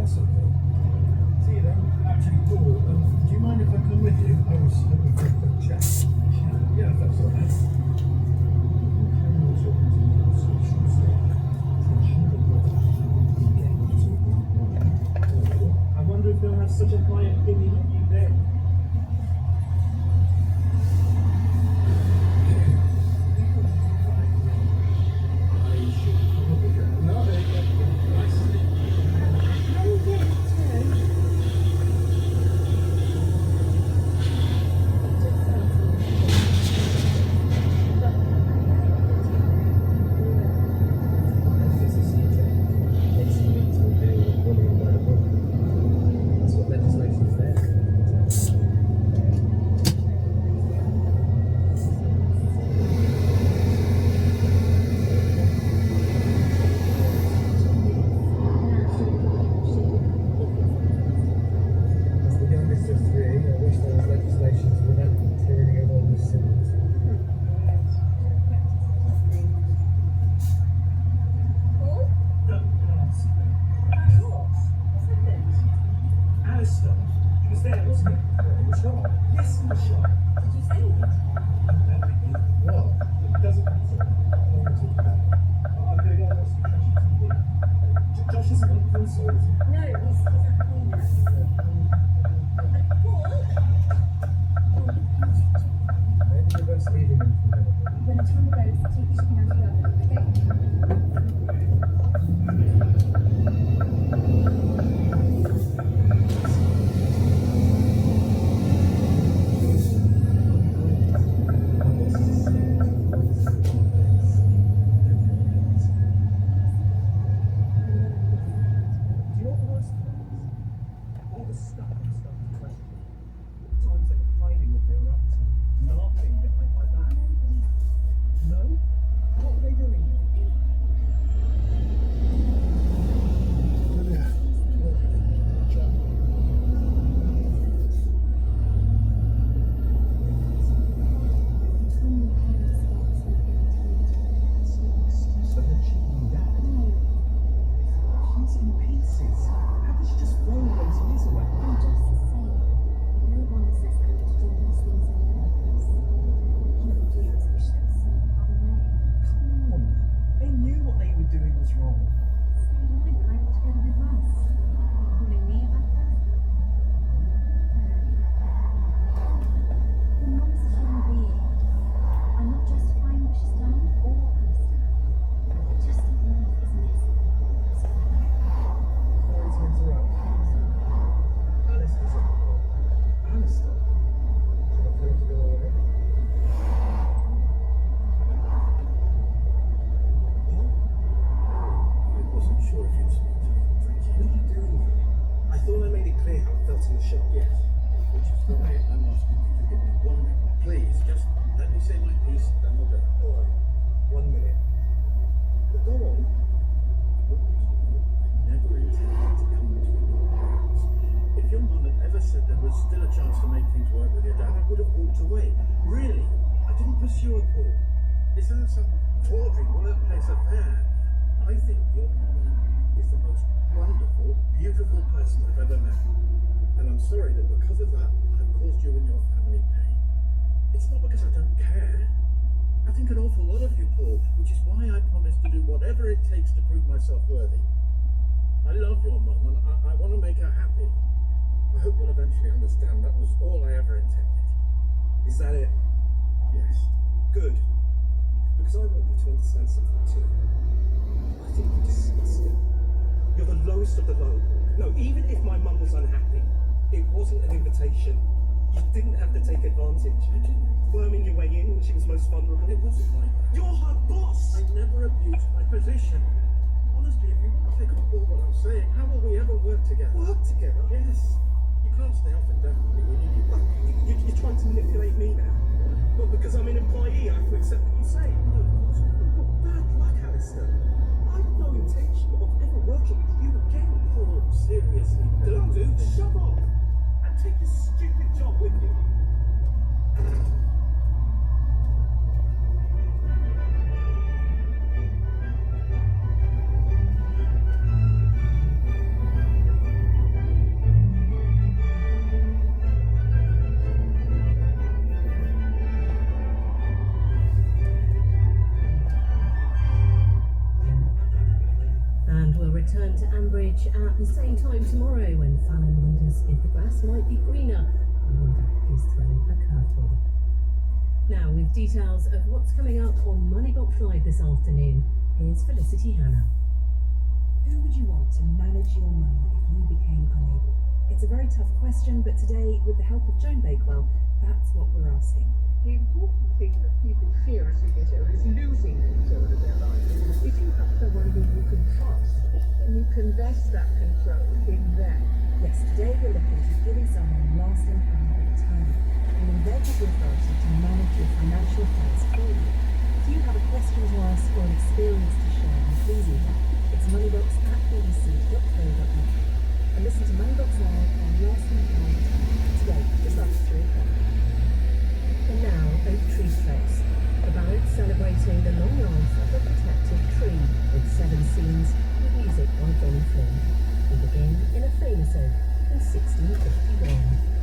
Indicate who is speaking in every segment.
Speaker 1: That's okay. See you then. Actually, Paul, do you mind if I come with you? I was hoping for a quick chat. Yeah, if that's all right. I wonder if they'll have such a high opinion of you then.
Speaker 2: return to Ambridge at the same time tomorrow when Fallon wonders if the grass might be greener and Wanda is thrown a curveball. Now, with details of what's coming up on Moneybox Live this afternoon, here's Felicity Hannah.
Speaker 3: Who would you want to manage your money if you became unable? It's a very tough question, but today, with the help of Joan Bakewell, that's what we're asking.
Speaker 4: The important thing that people fear as they get older is losing control of their lives. If you have someone whom you can trust, then you can vest that control in them.
Speaker 3: Yes, today we're looking at giving someone lasting power of attorney, meaning they have the authority to manage your financial affairs for you. If you have a question to ask or an experience to share, then please email. It's moneybox@bbc.co.uk. And listen to Moneybox Live on Lasting Power of Attorney today, just after 3 o'clock.
Speaker 2: And now, Oak Tree Close, the ballad celebrating the long life of a protected tree with 7 scenes with music by Donny Flynn. We begin in a famous oak in 1651.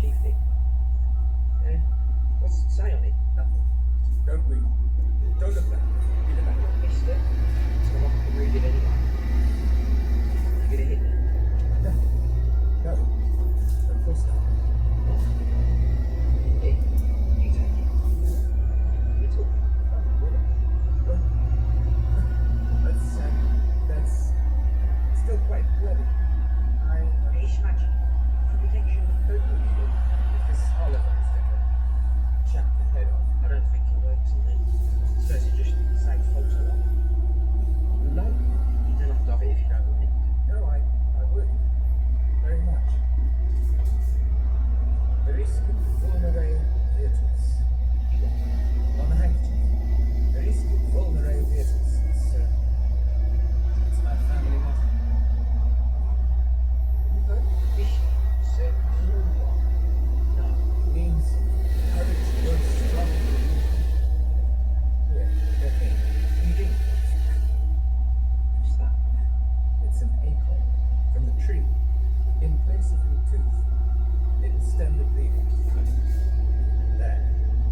Speaker 5: Chiefly. What's it say on it?
Speaker 6: Nothing. Don't read. Don't look back. Read the back.
Speaker 5: Mister. So I can read it anyway. You gonna hit me?
Speaker 6: No. No. Of course not.
Speaker 5: Here, you take it. You talk.
Speaker 6: Well, that's still quite bloody.
Speaker 5: It's magic. For protection.
Speaker 6: Don't believe it. If this Oliver is going to chap the head off.
Speaker 5: I don't think it works on me. Says it just saves folks a lot.
Speaker 6: No.
Speaker 5: You don't have to have it if you don't want it.
Speaker 6: No, I would. Very much. Veriscum vulnere virtus. On the handkerchief. Veriscum vulnere virtus. It's my family motto. You've heard?
Speaker 5: Bishop said no.
Speaker 6: It means courage grows strong. Here, let me.
Speaker 5: You do? What's that?
Speaker 6: It's an acorn from the tree. In place of your tooth, it will stem the bleeding. There.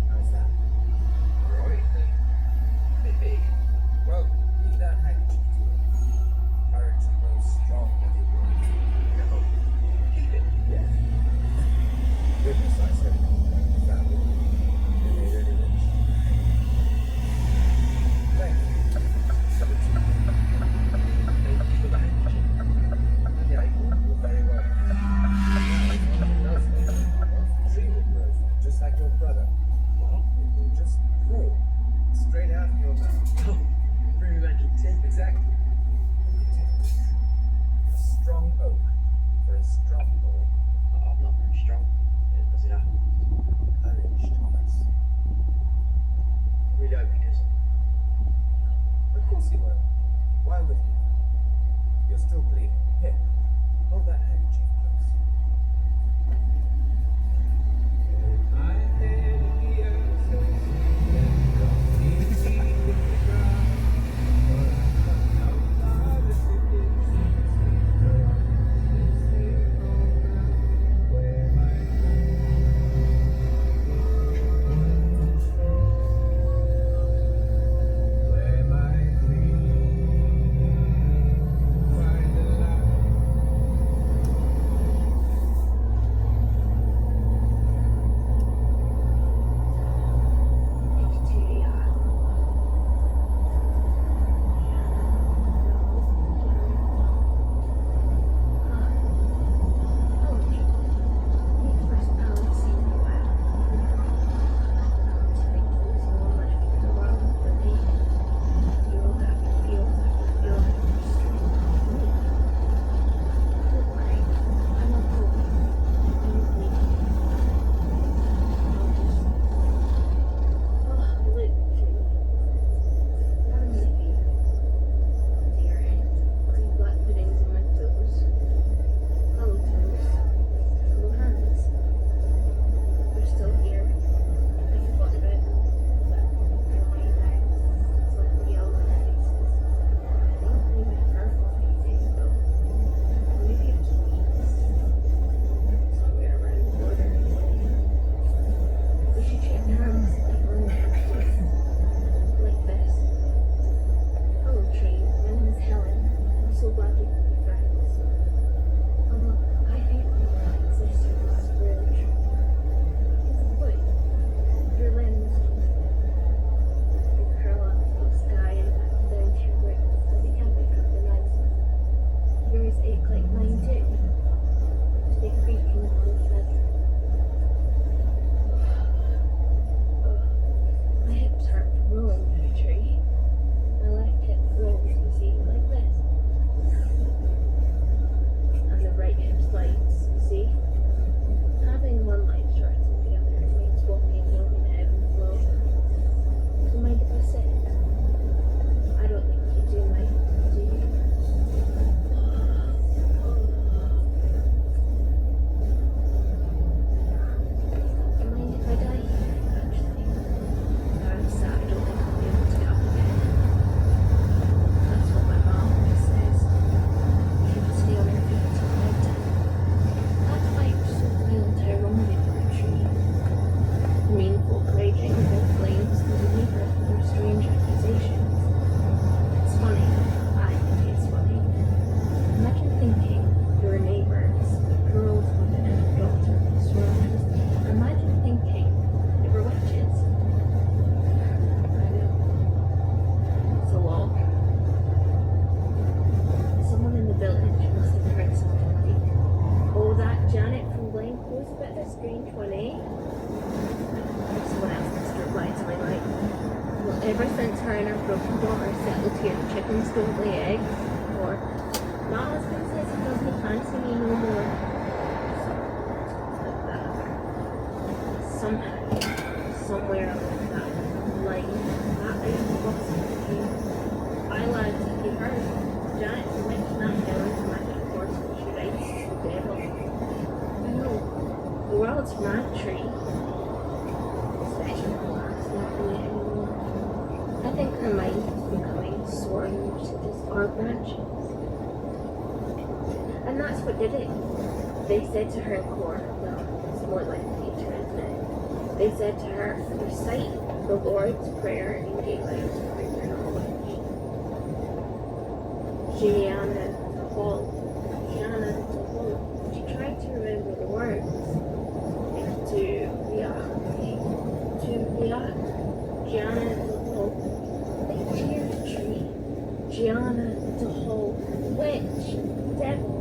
Speaker 6: How's that?
Speaker 5: Right. Bit big.
Speaker 6: Well, keep that handkerchief to it. Courage grows strong when you wound.
Speaker 5: No. Keep it.
Speaker 6: Yeah. Goodness, I said it. Found it. They made it rich. Thank you.
Speaker 5: Thank you for the handkerchief.
Speaker 6: And the acorn will very well. Now, if one of it does make it, well, the tree will grow from it, just like your brother.
Speaker 5: What?
Speaker 6: It will just grow straight out of your mouth.
Speaker 5: Oh, very magic teeth.
Speaker 6: Exactly. A strong oak for a strong boy.
Speaker 5: I'm not very strong. Does it happen?
Speaker 6: Courage, Thomas.
Speaker 5: Really hope it doesn't.
Speaker 6: Of course he will. Why would he? You're still bleeding. Here, hold that handkerchief close.
Speaker 7: strange one, eh? Someone else just replied to my like, well, ever since her and her broken daughter settled here, the chickens don't lay eggs, or my husband says he doesn't fancy me no more. Like that. Somehow, somewhere along that line, that possibility, I lied to be heard. Janet went that hill into magic horse and she rides the devil. You know, the world's mad tree. Especially the last not really anymore. I think her mind is becoming sworn to just our branches. And that's what did it. They said to her in court, well, it's more like Peter, isn't it? They said to her, recite the Lord's Prayer in daylight for your knowledge. Gianna the Hall. She tried to remember the words. To Gianna the Hall. They cheered the tree. Gianna the Hall. Witch. Devil.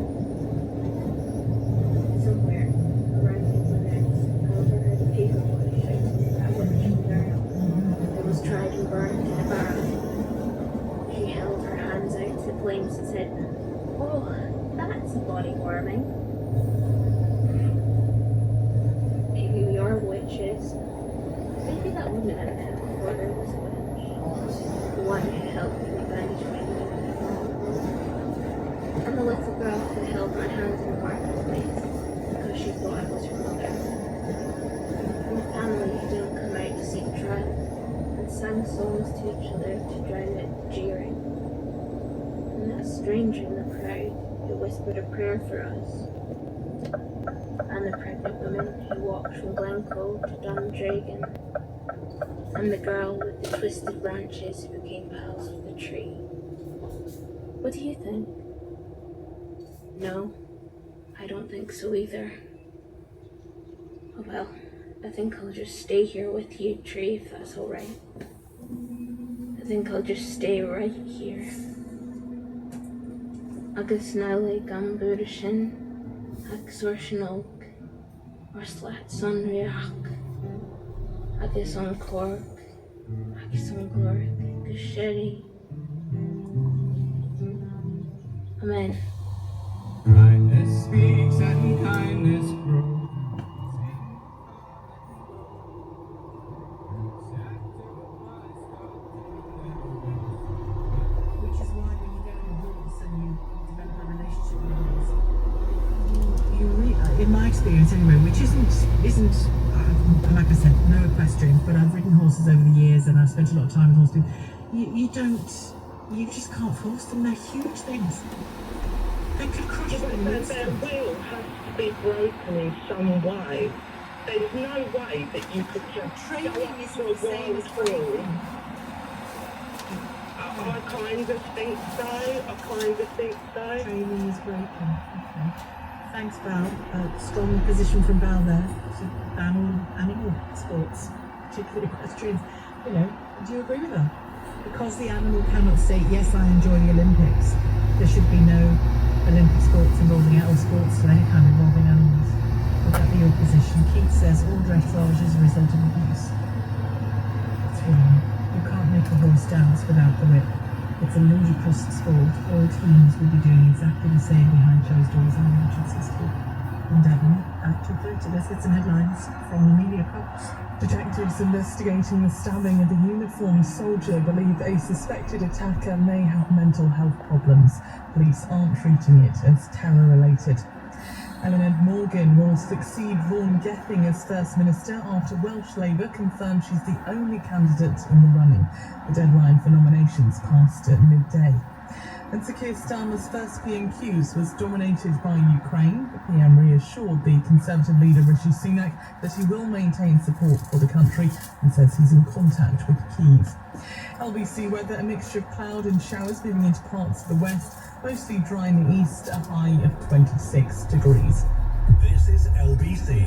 Speaker 7: Somewhere around his neck, I overheard a paper boy shouting that witch girl that was tried and burned in a barrel. She held her hands out to the flames and said, "Oh, that's body warming." Maybe we are witches. Maybe that woman at the corner was a witch. The one who helped me vanish my name. And the little girl who held my hand in the marketplace because she thought I was her mother. And the family who didn't come out to see the trial and sang songs to each other to drown out the jeering. And that stranger in the crowd who whispered a prayer for us. And the pregnant woman who walked from Glencoe to Dundragon. And the girl with the twisted branches who became pals with the tree. What do you think? No, I don't think so either. Oh well, I think I'll just stay here with you, tree, if that's alright. I think I'll just stay right here. Agus nála gamburishin, agus orshin oak, or slats on riach, agus on cork, agus on glork, agus sherry. Amen.
Speaker 8: Kindness speaks and kindness grows.
Speaker 1: Which is why when you go on walks and you develop a relationship with others, in my experience anyway, which isn't like I said, no equestrian, but I've ridden horses over the years and I've spent a lot of time with horses. You just can't force them. They're huge things. They could crush you in an
Speaker 4: Their
Speaker 1: instant.
Speaker 4: will has to be broken in some way. There's no way that you could just
Speaker 1: Training
Speaker 4: go up
Speaker 1: isn't
Speaker 4: to a
Speaker 1: the same
Speaker 4: wild
Speaker 1: as
Speaker 4: bull.
Speaker 1: breathing.
Speaker 4: I kind of think so.
Speaker 1: Training is broken. Okay. Thanks, Val. Strong position from Val there to ban all animal sports, particularly equestrians. You know, do you agree with her? Because the animal cannot say, yes, I enjoy the Olympics, there should be no Olympic sports involving or sports of any kind involving animals. Would that be your position? Keats says all dressage is a result of abuse. It's wrong. You can't make a horse dance without the whip. It's a ludicrous sport. All teams would be doing exactly the same behind closed doors in the entrances too. In Devon, back to 30. Let's get some headlines from the media cops. Detectives investigating the stabbing of a uniformed soldier believe a suspected attacker may have mental health problems. Police aren't treating it as terror-related. Eleanor Morgan will succeed Vaughan Gething as First Minister after Welsh Labour confirmed she's the only candidate in the running. The deadline for nominations passed at midday. And Sir Keir Starmer's first PMQs was dominated by Ukraine. The PM reassured the Conservative leader Rishi Sunak that he will maintain support for the country and says he's in contact with Kyiv. LBC weather, a mixture of cloud and showers moving into parts of the west, mostly dry in the east, a high of 26 degrees.
Speaker 9: This is LBC.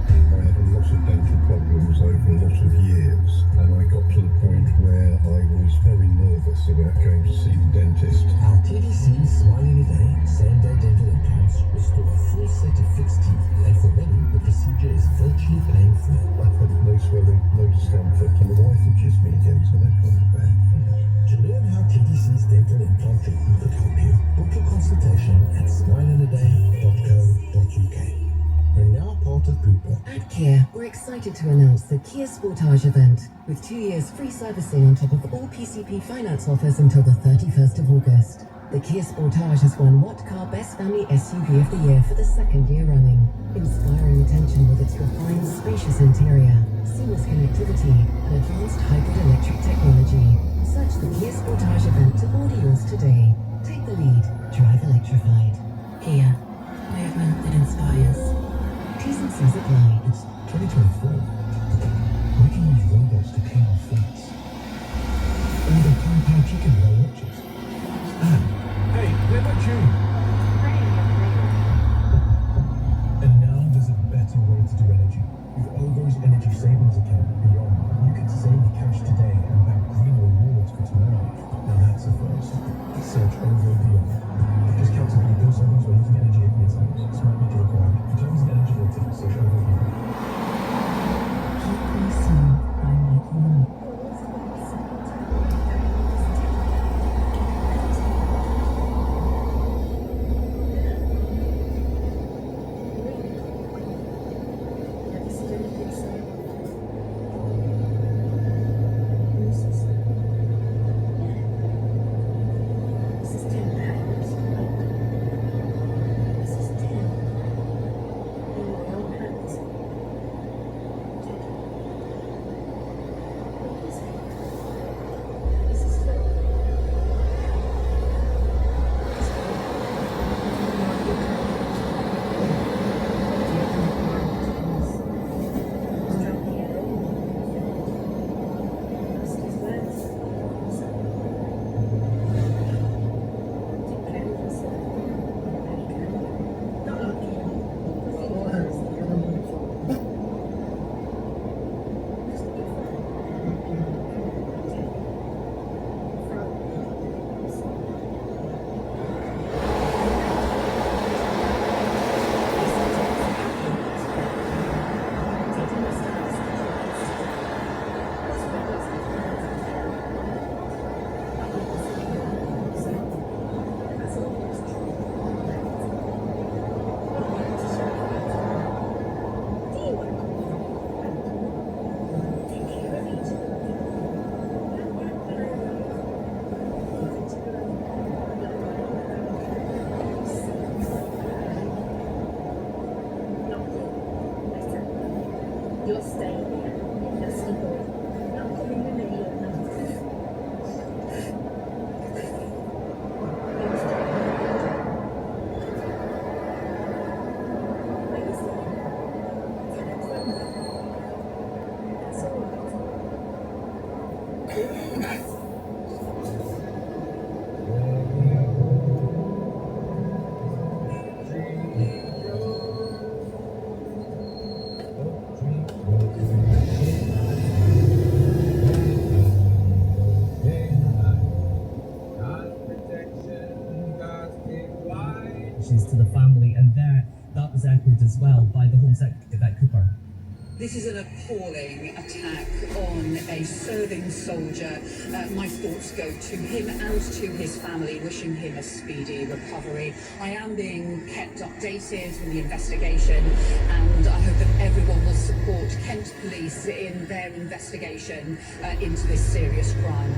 Speaker 10: I had a lot of dental problems over a lot of years, and I got to the point where I was very nervous about going to see the dentist.
Speaker 9: Our TDC Smile Any Day same-day dental implants restore a full set of fixed teeth, and for many, the procedure
Speaker 11: Kia, we're excited to announce the Kia Sportage event with 2 years free servicing on top of all PCP finance offers until the 31st of August. The Kia Sportage has won What Car Best Family SUV of the Year for the 2nd year running, inspiring attention with its refined, spacious interior, seamless connectivity, and advanced hybrid electric technology. Search the Kia Sportage event to order yours today. Take the lead, drive electrified. Kia, movement that inspires. T's and C's apply.
Speaker 9: It's 2024. We can use robots to clean our flats. Or the compound chicken with our watches. And, hey, where about you? And now there's a better way to do energy. With OVO's energy savings account Beyond, you can save cash today and back greener rewards for tomorrow. Now that's a first. Search OVO Beyond. Discounts on bill savings when using energy at your homes. Smart meter required. For terms and energy ratings, search OVO Beyond.
Speaker 11: Keep things smooth by making them.
Speaker 7: You're staying here. You're sleeping. Not coming with me or nothing. You're staying here. Are you sleeping? That's all right.
Speaker 12: To the family, and that was echoed as well by the Home Secretary, Yvette Cooper.
Speaker 13: This is an appalling attack on a serving soldier. My thoughts go to him and to his family, wishing him a speedy recovery. I am being kept updated with the investigation, and I hope that everyone will support Kent Police in their investigation into this serious crime.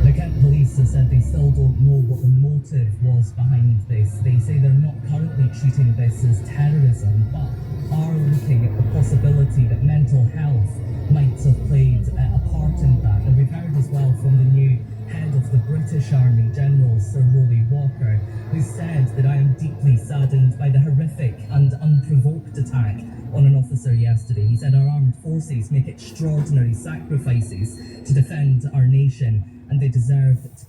Speaker 12: The Kent Police have said they still don't know what the motive was behind this. They say they're not currently treating this as terrorism, but are looking at the possibility that mental health might have played a part in that. And we've heard as well from the new head of the British Army, General Sir Roly Walker, who said that I am deeply saddened by the horrific and unprovoked attack on an officer yesterday. He said our armed forces make extraordinary sacrifices to defend our nation, and they deserve it.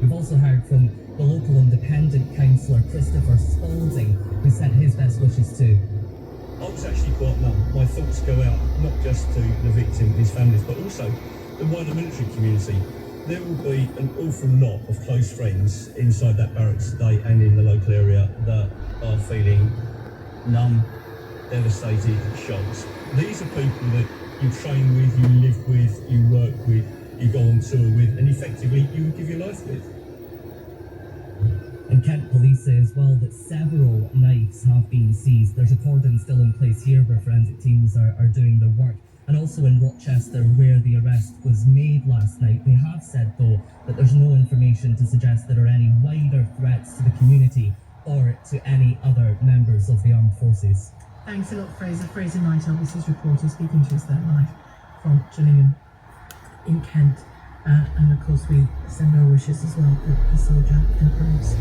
Speaker 12: We've also heard from the local independent councillor Christopher Spalding, who sent his best wishes to.
Speaker 14: I was actually quite numb. My thoughts go out not just to the victim and his families, but also the wider military community. There will be an awful lot of close friends inside that barracks today and in the local area that are feeling numb, devastated, shocked. These are people that you train with, you live with, you work with, you go on tour with, and effectively you would give your life with.
Speaker 12: And And Kent Police say as well that several knives have been seized. There's a cordon still in place here where forensic teams are doing their work. And also in Rochester, where the arrest was made last night, they have said, though, that there's no information to suggest there are any wider threats to the community or to any other members of the armed forces.
Speaker 1: Thanks a lot, Fraser. Fraser Knight, LBC's reporter, speaking to us there live from Gillingham in Kent. And of course, we send our wishes as well that the soldier improves.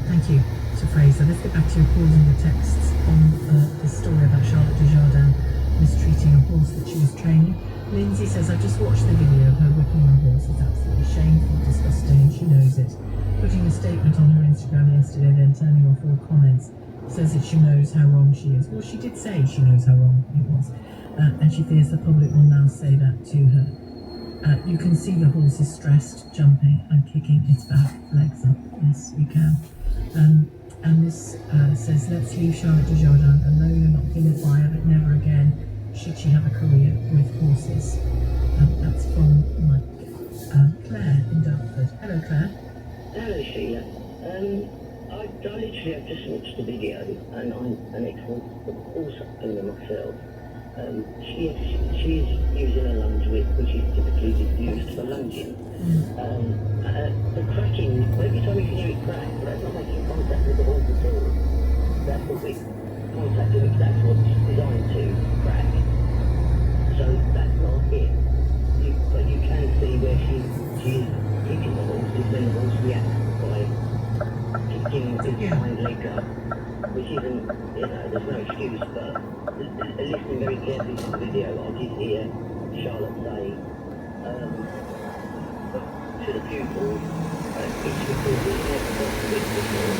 Speaker 1: Thank you to Fraser. Let's get back to your calls and your texts on this story about Charlotte Desjardins mistreating a horse that she was training. Lindsay says, I've just watched the video of her whipping her horse. It's absolutely shameful, disgusting, and she knows it. Putting a statement on her Instagram yesterday, then turning off all comments, says that she knows how wrong she is. Well, she did say she knows how wrong it was. And she fears the public will now say that to her. You can see the horse is stressed, jumping and kicking its back legs up. Yes, you can. And this says, let's leave Charlotte Desjardins alone. You're not going to buy her, but never again should she have a career with horses. That's from Mike. Claire in Dartford. Hello, Claire.
Speaker 15: Hello, Sheila. I literally have just watched the video, and I'm an ex-horse owner myself. She is using a lunge whip, which is typically used for lunging. The cracking, every time you can hear it crack, but that's not making contact with the horse at all. That's the whip contact which that's what's designed to crack. So that's not it. But you can see where she is kicking the horse, is when the horse reacts by kicking its hind leg up, which isn't, there's no excuse, but listening very carefully to the video, I did hear Charlotte say to the pupil, it's because it's never got the whip before.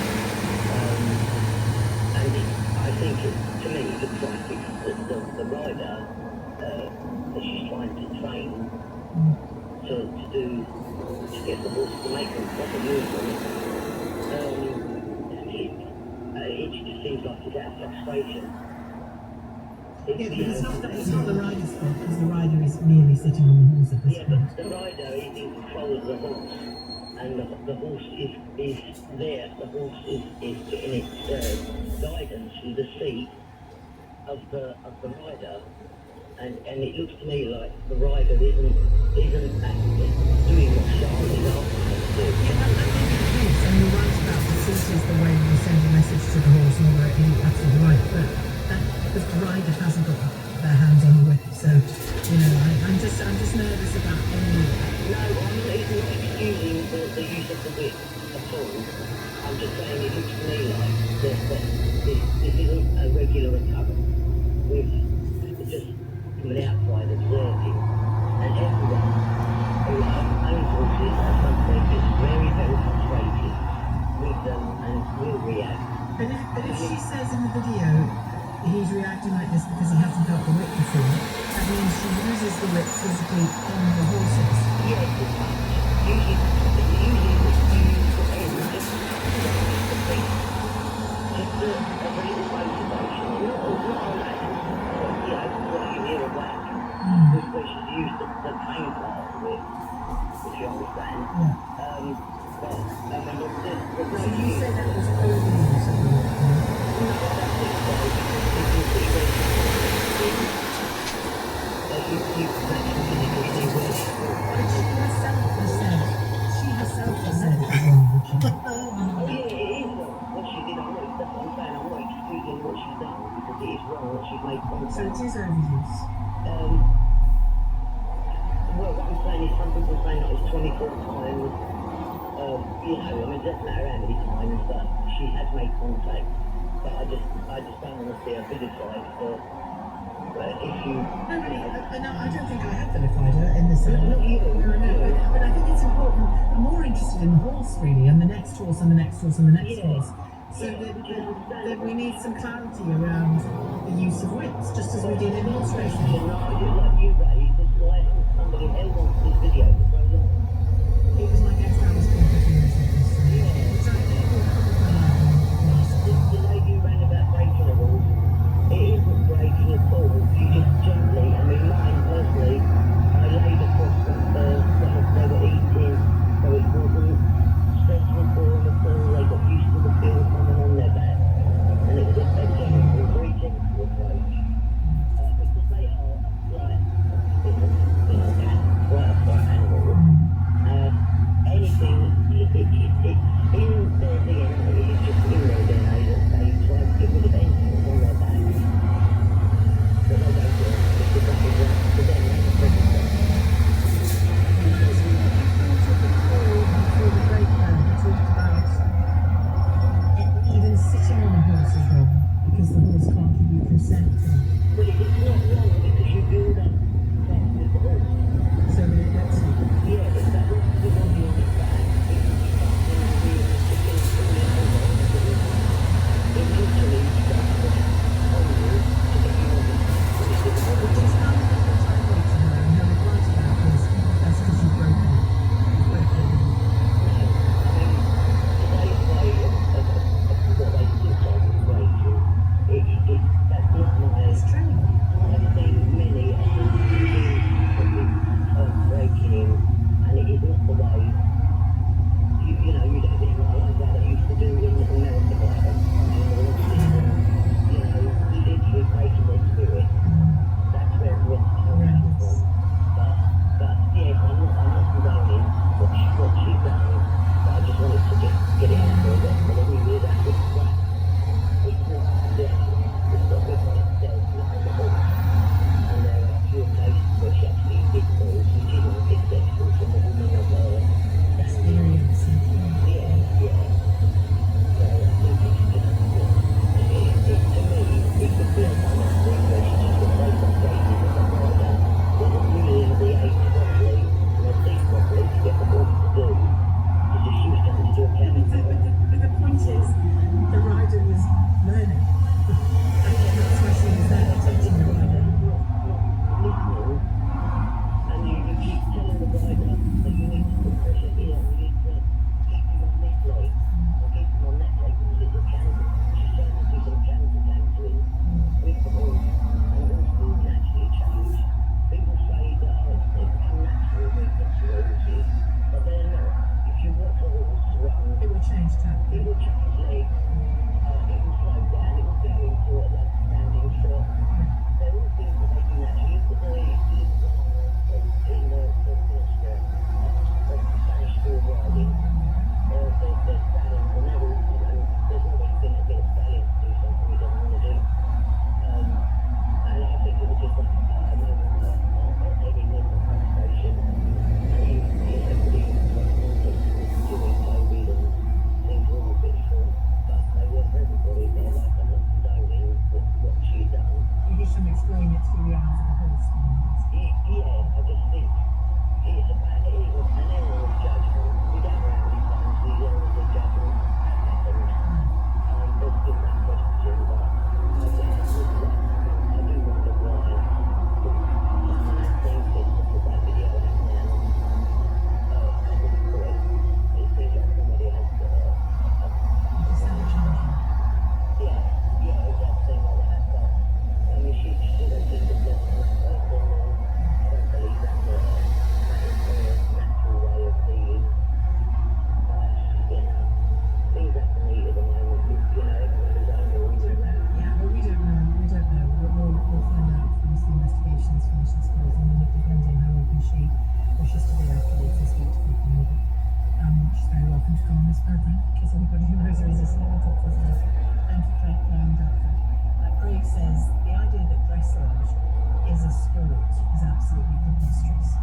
Speaker 15: And I think to me it looks like it's the rider that she's trying to train to get the horse to make them proper movement. It just seems like it's out of frustration.
Speaker 1: Yeah, but it's not the rider's fault, because the rider is merely sitting on the horse at this point.
Speaker 15: But the rider is in control of the horse, and the horse is there. The horse is getting its guidance from the seat of the rider, and it looks to me like the rider isn't actually doing what Charlotte is asking her to do.
Speaker 1: Yeah, I think it is, and you're right about the seat is the way you send a message to the horse, and all that, you're absolutely right, but because the rider hasn't got their hands on the whip, so I'm just nervous about any.
Speaker 15: No, I'm not excusing the use of the whip at all. I'm just saying it looks to me like that this isn't a regular occurrence with just from the outside observing, and everyone who owns horses at some point gets very, very frustrated with them and will react.
Speaker 1: But if she says in the video he's reacting like this because he hasn't got the whip before, that means she uses the whip physically on the horses.
Speaker 15: Yeah, it's a touch. Usually it's used for everything. Just a little motivation. Not on that, what you hear a whack, where she's used the pain part of the whip, if you understand. But, there's no
Speaker 1: So you
Speaker 15: use.
Speaker 1: say that was overuse of the whip?
Speaker 15: No, I don't think so. You can see where she's you can actually physically see where she's
Speaker 1: But she herself has said it's wrong, would she?
Speaker 15: Oh yeah, it is wrong. What she did, that's what I'm saying. I'm not excusing what she's done because it is wrong what she's made contact.
Speaker 1: So it is overuse.
Speaker 15: Well, what I'm saying is some people saying that it's 24 times. It doesn't matter how many times, but she has made contact. But I just don't want to see her vilified for if you.
Speaker 1: No, I don't think I have vilified her in this.
Speaker 15: Not you.
Speaker 1: But I think it's important. I'm more interested in the horse really, and the next horse, and the next horse, and the next horse. So that we need some clarity around the use of whips, just as we did in horse racing.
Speaker 15: Like you raised, that's why somebody else wants this video for so long.
Speaker 1: It was my guest Alice which I think will
Speaker 15: The lady ran about breaking the rules. It isn't breaking at all. You just gently, I mean, mine personally, I laid across them first, they were eating, so it wasn't stressful for them at all. They got used
Speaker 1: get through the eyes of a horse.
Speaker 15: Yeah, I just think it's about an error of judgment. We don't know how many times these errors of judgment have happened. There's been that question, but I do wonder why someone has seen fit to put that video out now. At this point, it seems like somebody has yeah, it does seem like that, but I mean, she doesn't seem to block this person, and I don't believe that is her natural way of being. Things have to meet at the moment, everyone is own rules.
Speaker 1: Yeah, but we don't know. We'll find out once the investigation's finished, I suppose, and then it depends on how open she wishes to be after this and speak to people maybe. She's very welcome to come on this program, in case anybody who knows her is listening and talk to us about it. Thank you, Claire Dartford. Craig says the idea that dressage is a sport is absolutely preposterous.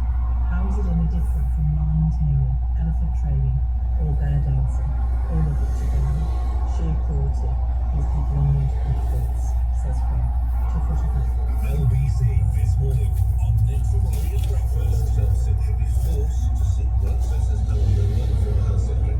Speaker 1: How is it any different from lion taming, elephant training, or bear dancing? All of which are down sheer cruelty. These people are not athletes, says Craig. 2:45.
Speaker 9: LBC this morning on Next Warrior Breakfast. Chelsea should be forced to seek work, says Helen Miller from Helsinki.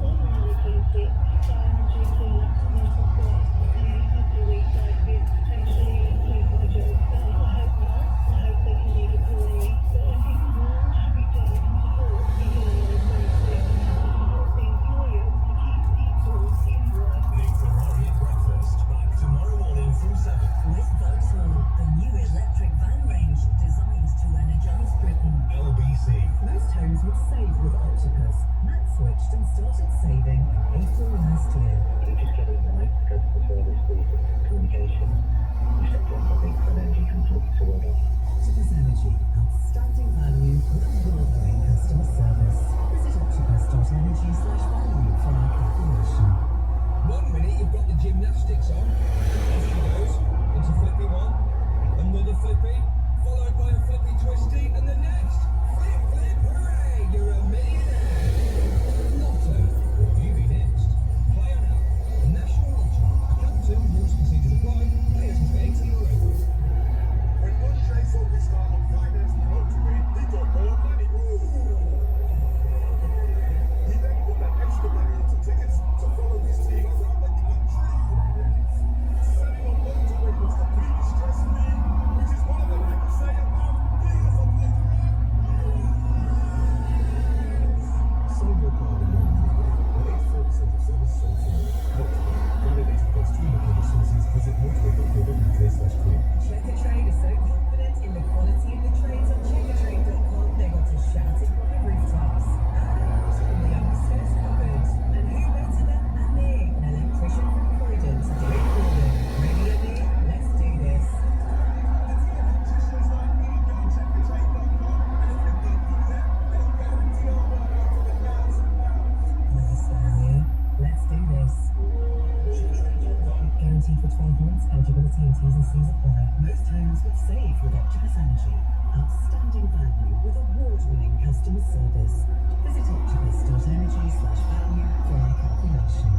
Speaker 11: With Vauxhall, the new electric van range designed to energise Britain.
Speaker 9: LBC.
Speaker 11: Most homes would save with Octopus. Matt switched and started saving April last year.
Speaker 15: You just get it right, go to the service, please, communication. You set up a big energy conflict to order.
Speaker 11: Octopus Energy, outstanding value with award-winning customer service. Visit octopus.energy/value for our calculation.
Speaker 6: 1 minute you've got the gymnastics on, off she goes, into flippy one, another flippy, followed by a flippy twisty, and the next, flip, hooray, you're a millionaire. Lotto, will you be next? Play on now, National Lotto, account 2, rules procedures apply, players must be 18 or over.
Speaker 9: When Andre focused on finance the motivate, he got more money. He then put that extra money into tickets to follow his team around the country. Selling on motorway was completely stress-free, which is what other people say about years of living. Sell your car in motorway. 84% of service sold to motorway. Validated against 2 local sources. Visit motorway.co.uk/claim.
Speaker 11: Checkatrade is so confident in the quality of the trades on checkatrade.com they got to shout it from the rooftops. And from the upstairs cupboard. And who better than Amir, an electrician from Croydon, to do it for them. Ready, Amir? Let's do this. Nice one, Amir. Let's do this. Guaranteed for 12 months. Eligibility and T's and C's apply. Most homes would save with Octopus Energy. Outstanding value with award-winning customer service. Visit octopus.energy/value for our calculation.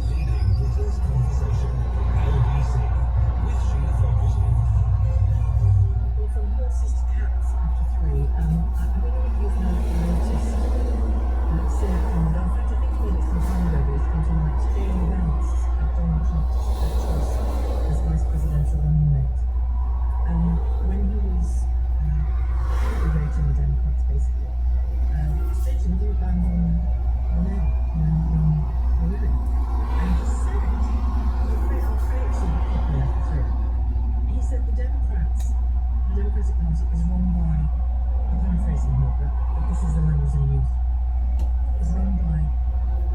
Speaker 9: Leading Britain's conversation. LBC. With Sheila Ferguson.
Speaker 1: Well, from horses to cats after 3. I don't know if you've noticed. Sarah Condon, in fact, I think he did it some time ago, but it's been talking about staying events at Donald Trump's choice as vice presidential nominee. When he was debating the Democrats, basically, Satan didn't ban on men, young women. And he said, I'll play it to you quickly after 3. He said the Democratic Party is run by, I'm paraphrasing here, but this is the language they use, is run by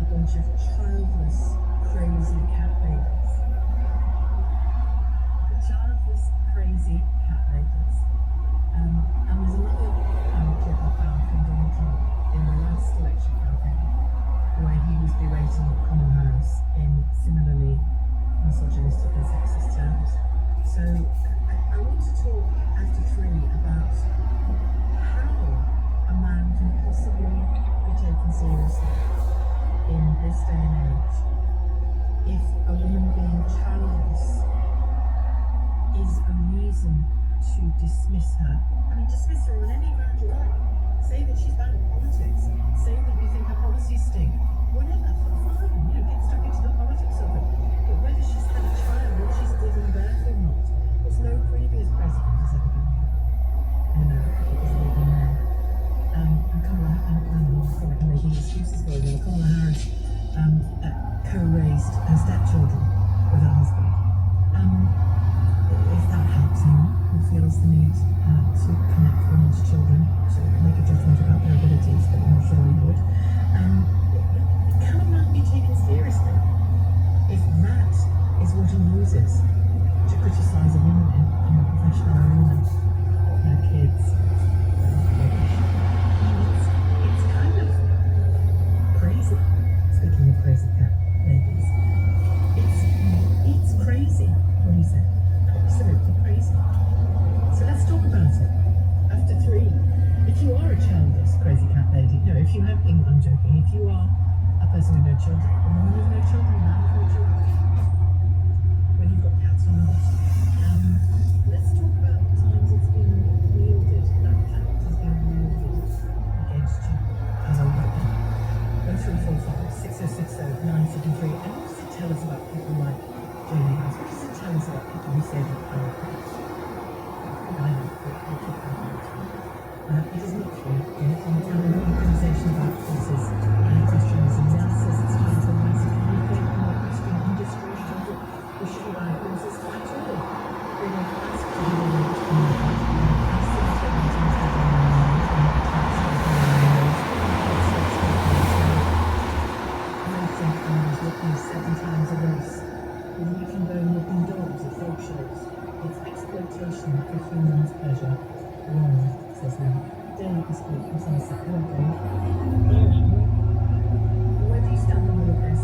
Speaker 1: a bunch of childless, crazy cat ladies. The childless, crazy cat ladies. And there's another clip I found from Donald Trump in the last election campaign where he was berating the Common House in similarly misogynistic and sexist terms. So I want to talk after 3 about how a man can possibly be taken seriously in this day and age if a woman being childless is a reason to dismiss her. I mean, dismiss her on any ground you like. Say that she's bad at politics. Say that you think her policies stink. Whatever, fine. Get stuck into the politics of it. But whether she's had a child, whether she's given birth or not, there's no previous president has ever done that. In America, it was legal now. And Kamala, I'm making excuses for her. Kamala Harris co-raised her stepchildren with her husband. If that helps anyone who feels the need to connect women's children, to make a judgment about their abilities, but I'm not sure I would, it cannot be taken seriously if that is what he uses to criticise a woman in a professional arena, their kids, it's kind of crazy. Speaking of crazy cat ladies, it's crazy what he said. Absolutely crazy. So let's talk about it. After 3, if you are a childless crazy cat lady, no, if you have, I'm joking, if you are a person with no children, a woman with no children, a man with no children, when you've got cats on the house, let's talk about the times it's been wielded, that cat has been wielded against you as a weapon. 0345 6060 973. And what does it tell us about people like Jamie House? What does it tell us about people who say that are cats? I know, we'll keep that on. It is not true. On the channel, an organisation about forces and equestrianism. Now says it's time for massive campaign on the equestrian industry. We should ride horses at all. We will ask for the right to communicate. Looking 7 times a race, with weekend bone looking dogs at dog shows. It's exploitation for humans' pleasure. Wrong, says now. Dave is speaking from Somerset. Hello, Dave. Where do you stand on all of this?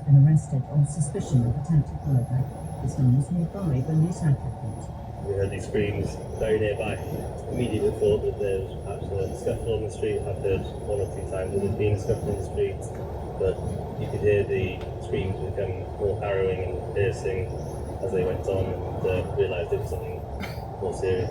Speaker 16: been arrested on suspicion of attempted murder. His home was nearby when the attack happened.
Speaker 17: We heard these screams very nearby. Immediately thought that there was perhaps a scuffle on the street. I've heard one or two times that there's been a scuffle on the street, but you could hear the screams become more harrowing and piercing as they went on, and realised it was something more serious.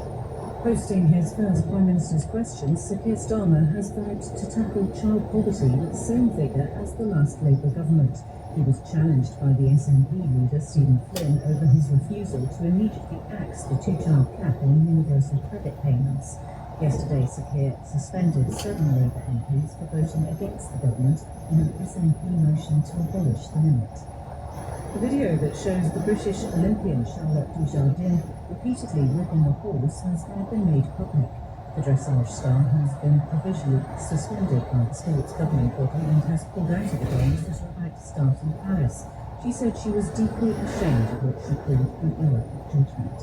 Speaker 16: Hosting his first Prime Minister's questions, Sir Keir Starmer has vowed to tackle child poverty with the same vigour as the last Labour government. He was challenged by the SNP leader Stephen Flynn over his refusal to immediately axe the two-child cap on universal credit payments. Yesterday, Sir Keir suspended 7 Labour MPs for voting against the government in an SNP motion to abolish the limit. The video that shows the British Olympian Charlotte Dujardin repeatedly whipping a horse has now been made public. The dressage star has been provisionally suspended by the sports governing body and has pulled out of the games that are about to start in Paris. She said she was deeply ashamed of what she called an error of judgment.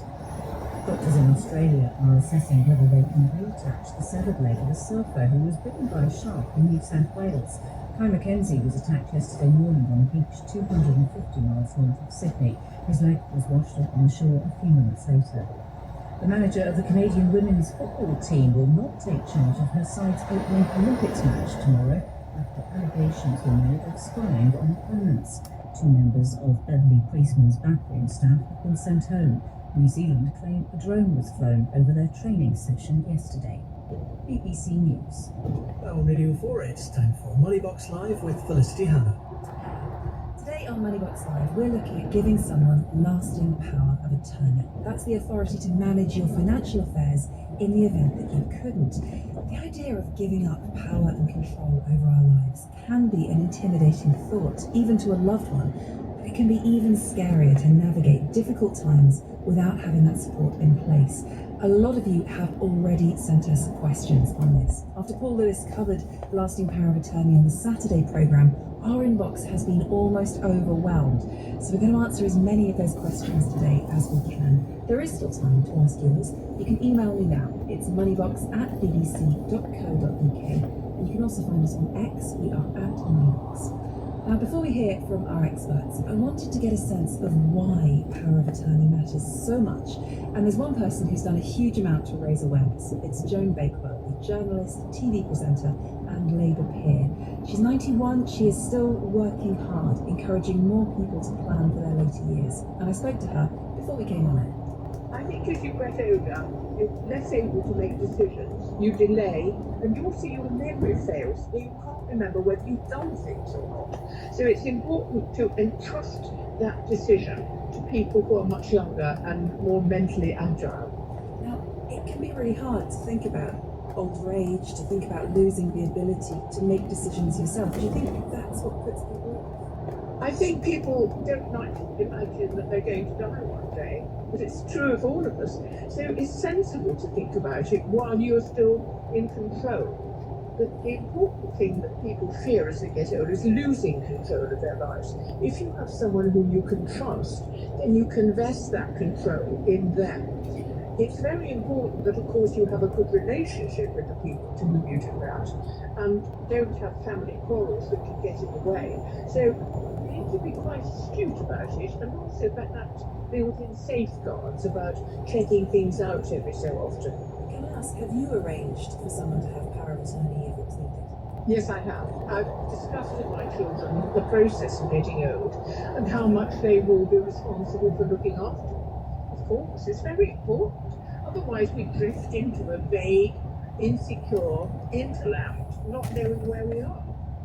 Speaker 16: Doctors in Australia are assessing whether they can reattach the severed leg of a surfer who was bitten by a shark in New South Wales. Kai Mackenzie was attacked yesterday morning on a beach 250 miles north of Sydney. His leg was washed up on the shore a few minutes later. The manager of the Canadian women's football team will not take charge of her side's opening Olympics match tomorrow after allegations were made of spying on opponents. 2 members of Beverly Priestman's backroom staff have been sent home. New Zealand claim a drone was flown over their training session yesterday. BBC News.
Speaker 18: Well, Radio 4, it's time for Moneybox Live with Felicity Hanna.
Speaker 3: Today on Moneybox Live, we're looking at giving someone lasting power of attorney. That's the authority to manage your financial affairs in the event that you couldn't. The idea of giving up power and control over our lives can be an intimidating thought, even to a loved one, but it can be even scarier to navigate difficult times without having that support in place. A lot of you have already sent us questions on this. After Paul Lewis covered lasting power of attorney on the Saturday programme, our inbox has been almost overwhelmed. So we're going to answer as many of those questions today as we can. There is still time to ask yours. You can email me now. It's moneybox@bbc.co.uk. And you can also find us on X. We are @moneybox. Now, before we hear from our experts, I wanted to get a sense of why power of attorney matters so much. And there's one person who's done a huge amount to raise awareness. It's Joan Bakewell, a journalist, TV presenter, and Labour peer. She's 91, she is still working hard, encouraging more people to plan for their later years. And I spoke to her before we came on air.
Speaker 4: I think as you get older, you're less able to make decisions, you delay, and also your memory fails, so you can't remember whether you've done things or not. So it's important to entrust that decision to people who are much younger and more mentally agile.
Speaker 3: Now, it can be really hard to think about older age, to think about losing the ability to make decisions yourself. Do you think that's what puts people off?
Speaker 4: I think people don't like to imagine that they're going to die one day, but it's true of all of us. So it's sensible to think about it while you're still in control. But the important thing that people fear as they get older is losing control of their lives. If you have someone whom you can trust, then you can vest that control in them. It's very important that, of course, you have a good relationship with the people to whom you do that, and don't have family quarrels that can get in the way. So you need to be quite astute about it, and also that builds in safeguards about checking things out every so often.
Speaker 3: Can I ask, have you arranged for someone to have power of attorney if it's needed?
Speaker 4: Yes, I have. I've discussed with my children the process of getting old and how much they will be responsible for looking after. Of course, it's very important. Otherwise, we drift into a vague, insecure hinterland, not knowing where we are.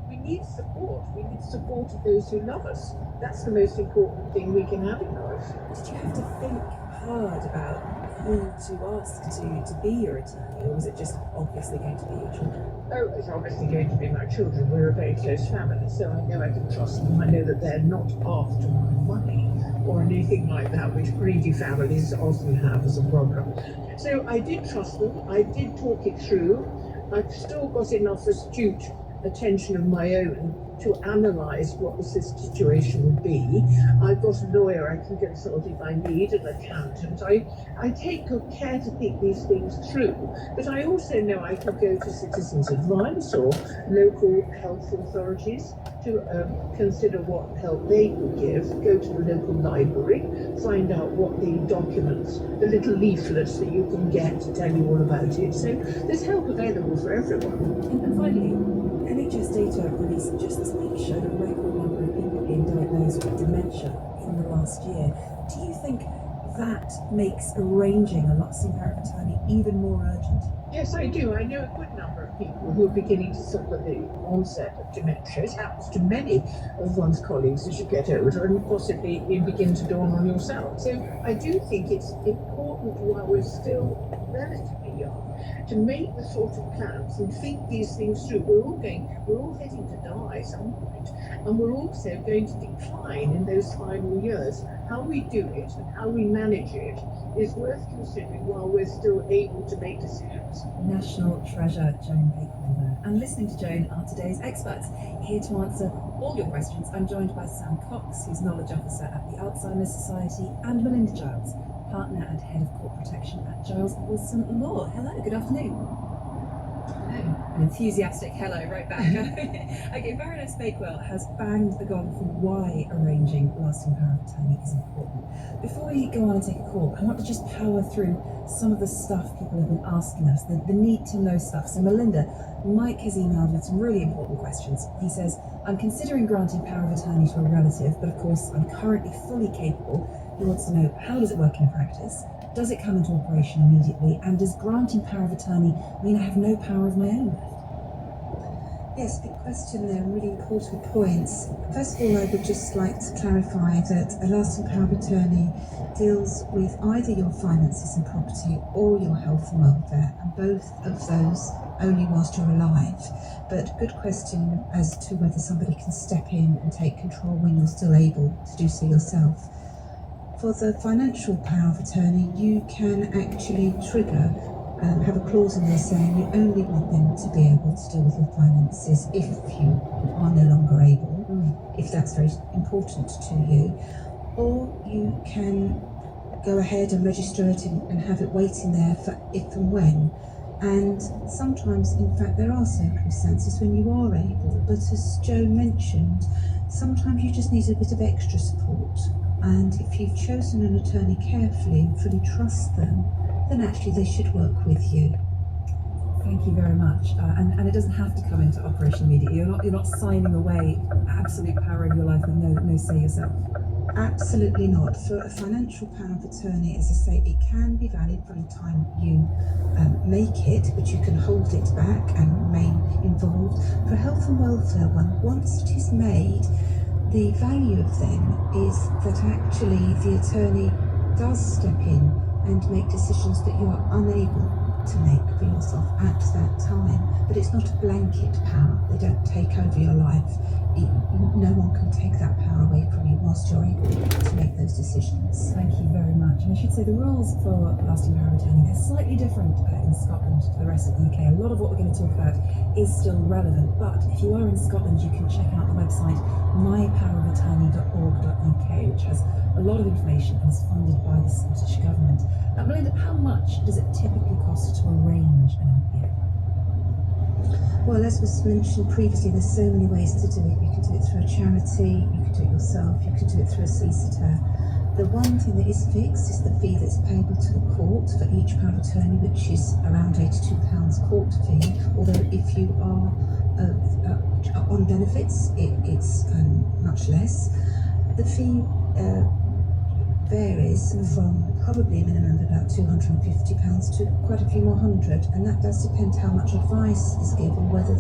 Speaker 4: We need support. We need support of those who love us. That's the most important thing we can have in life.
Speaker 3: Did you have to think hard about who to ask to be your attorney, or was it just obviously going to be your children?
Speaker 4: Oh, it's obviously going to be my children. We're a very close family, so I know I can trust them. I know that they're not after my money or anything like that, which greedy families often have as a problem. So I did trust them. I did talk it through. I've still got enough astute attention of my own to analyse what the situation would be. I've got a lawyer I can consult if I need, an accountant. I take good care to think these things through, but I also know I could go to Citizens Advice or local health authorities to consider what help they could give, go to the local library, find out what the documents, the little leaflets that you can get to tell you all about it. So there's help available for everyone.
Speaker 3: And finally, NHS data released just this week showed a record number of people being diagnosed with dementia in the last year. Do you think that makes arranging a lasting power of attorney even more urgent?
Speaker 4: Yes, I do. I know a good number of people who are beginning to suffer the onset of dementia. It happens to many of one's colleagues as you get older, and possibly it begin to dawn on yourself. So I do think it's important while we're still relatively young to make the sort of plans and think these things through. We're all heading to die at some point, and we're also going to decline in those final years. How we do it and how we manage it is worth considering while we're still able to make decisions.
Speaker 3: National treasure, Joan Bakewell there. And listening to Joan are today's experts. Here to answer all your questions, I'm joined by Sam Cox, who's Knowledge Officer at the Alzheimer's Society, and Melinda Giles, Partner and Head of Court Protection at Giles Wilson Law. Hello, good afternoon. An enthusiastic hello right back. Okay, Baroness Bakewell has banged the gong for why arranging lasting power of attorney is important. Before we go on and take a call, I want to just power through some of the stuff people have been asking us, the need to know stuff. So Melinda, Mike has emailed with some really important questions. He says, I'm considering granting power of attorney to a relative, but of course I'm currently fully capable. He wants to know, how does it work in practice? Does it come into operation immediately? And does granting power of attorney mean I have no power of my own left?
Speaker 19: Yes, big question there, really important points. First of all, I would just like to clarify that a lasting power of attorney deals with either your finances and property or your health and welfare, and both of those only whilst you're alive. But good question as to whether somebody can step in and take control when you're still able to do so yourself. For the financial power of attorney, you can actually trigger, have a clause in there saying you only want them to be able to deal with your finances if you are no longer able, if that's very important to you. Or you can go ahead and register it and have it waiting there for if and when. And sometimes, in fact, there are circumstances when you are able, but as Joe mentioned, sometimes you just need a bit of extra support. And if you've chosen an attorney carefully and fully trust them, then actually they should work with you.
Speaker 3: Thank you very much. And it doesn't have to come into operation immediately. You're not signing away absolute power of your life with no say yourself.
Speaker 19: Absolutely not. For a financial power of attorney, as I say, it can be valid from the time you make it, but you can hold it back and remain involved. For a health and welfare one, once it is made, the value of them is that actually the attorney does step in and make decisions that you are unable to make for yourself at that time. But it's not a blanket power. They don't take over your life. No one can take that power away from you whilst you're able to make those decisions.
Speaker 3: Thank you very much. And I should say the rules for lasting power of attorney are slightly different in Scotland to the rest of the UK. A lot of what we're going to talk about is still relevant, but if you are in Scotland, you can check out the website mypowerofattorney.org.uk, which has a lot of information and is funded by the Scottish Government. Now, Melinda, how much does it typically cost to arrange an LPA?
Speaker 19: Well, as was mentioned previously, there's so many ways to do it. You can do it through a charity, you can do it yourself, you can do it through a solicitor. The one thing that is fixed is the fee that's payable to the court for each power of attorney, which is around £82 court fee, although if you are on benefits, it's much less. The fee varies from probably a minimum of about £250 to quite a few more hundred, and that does depend how much advice is given, whether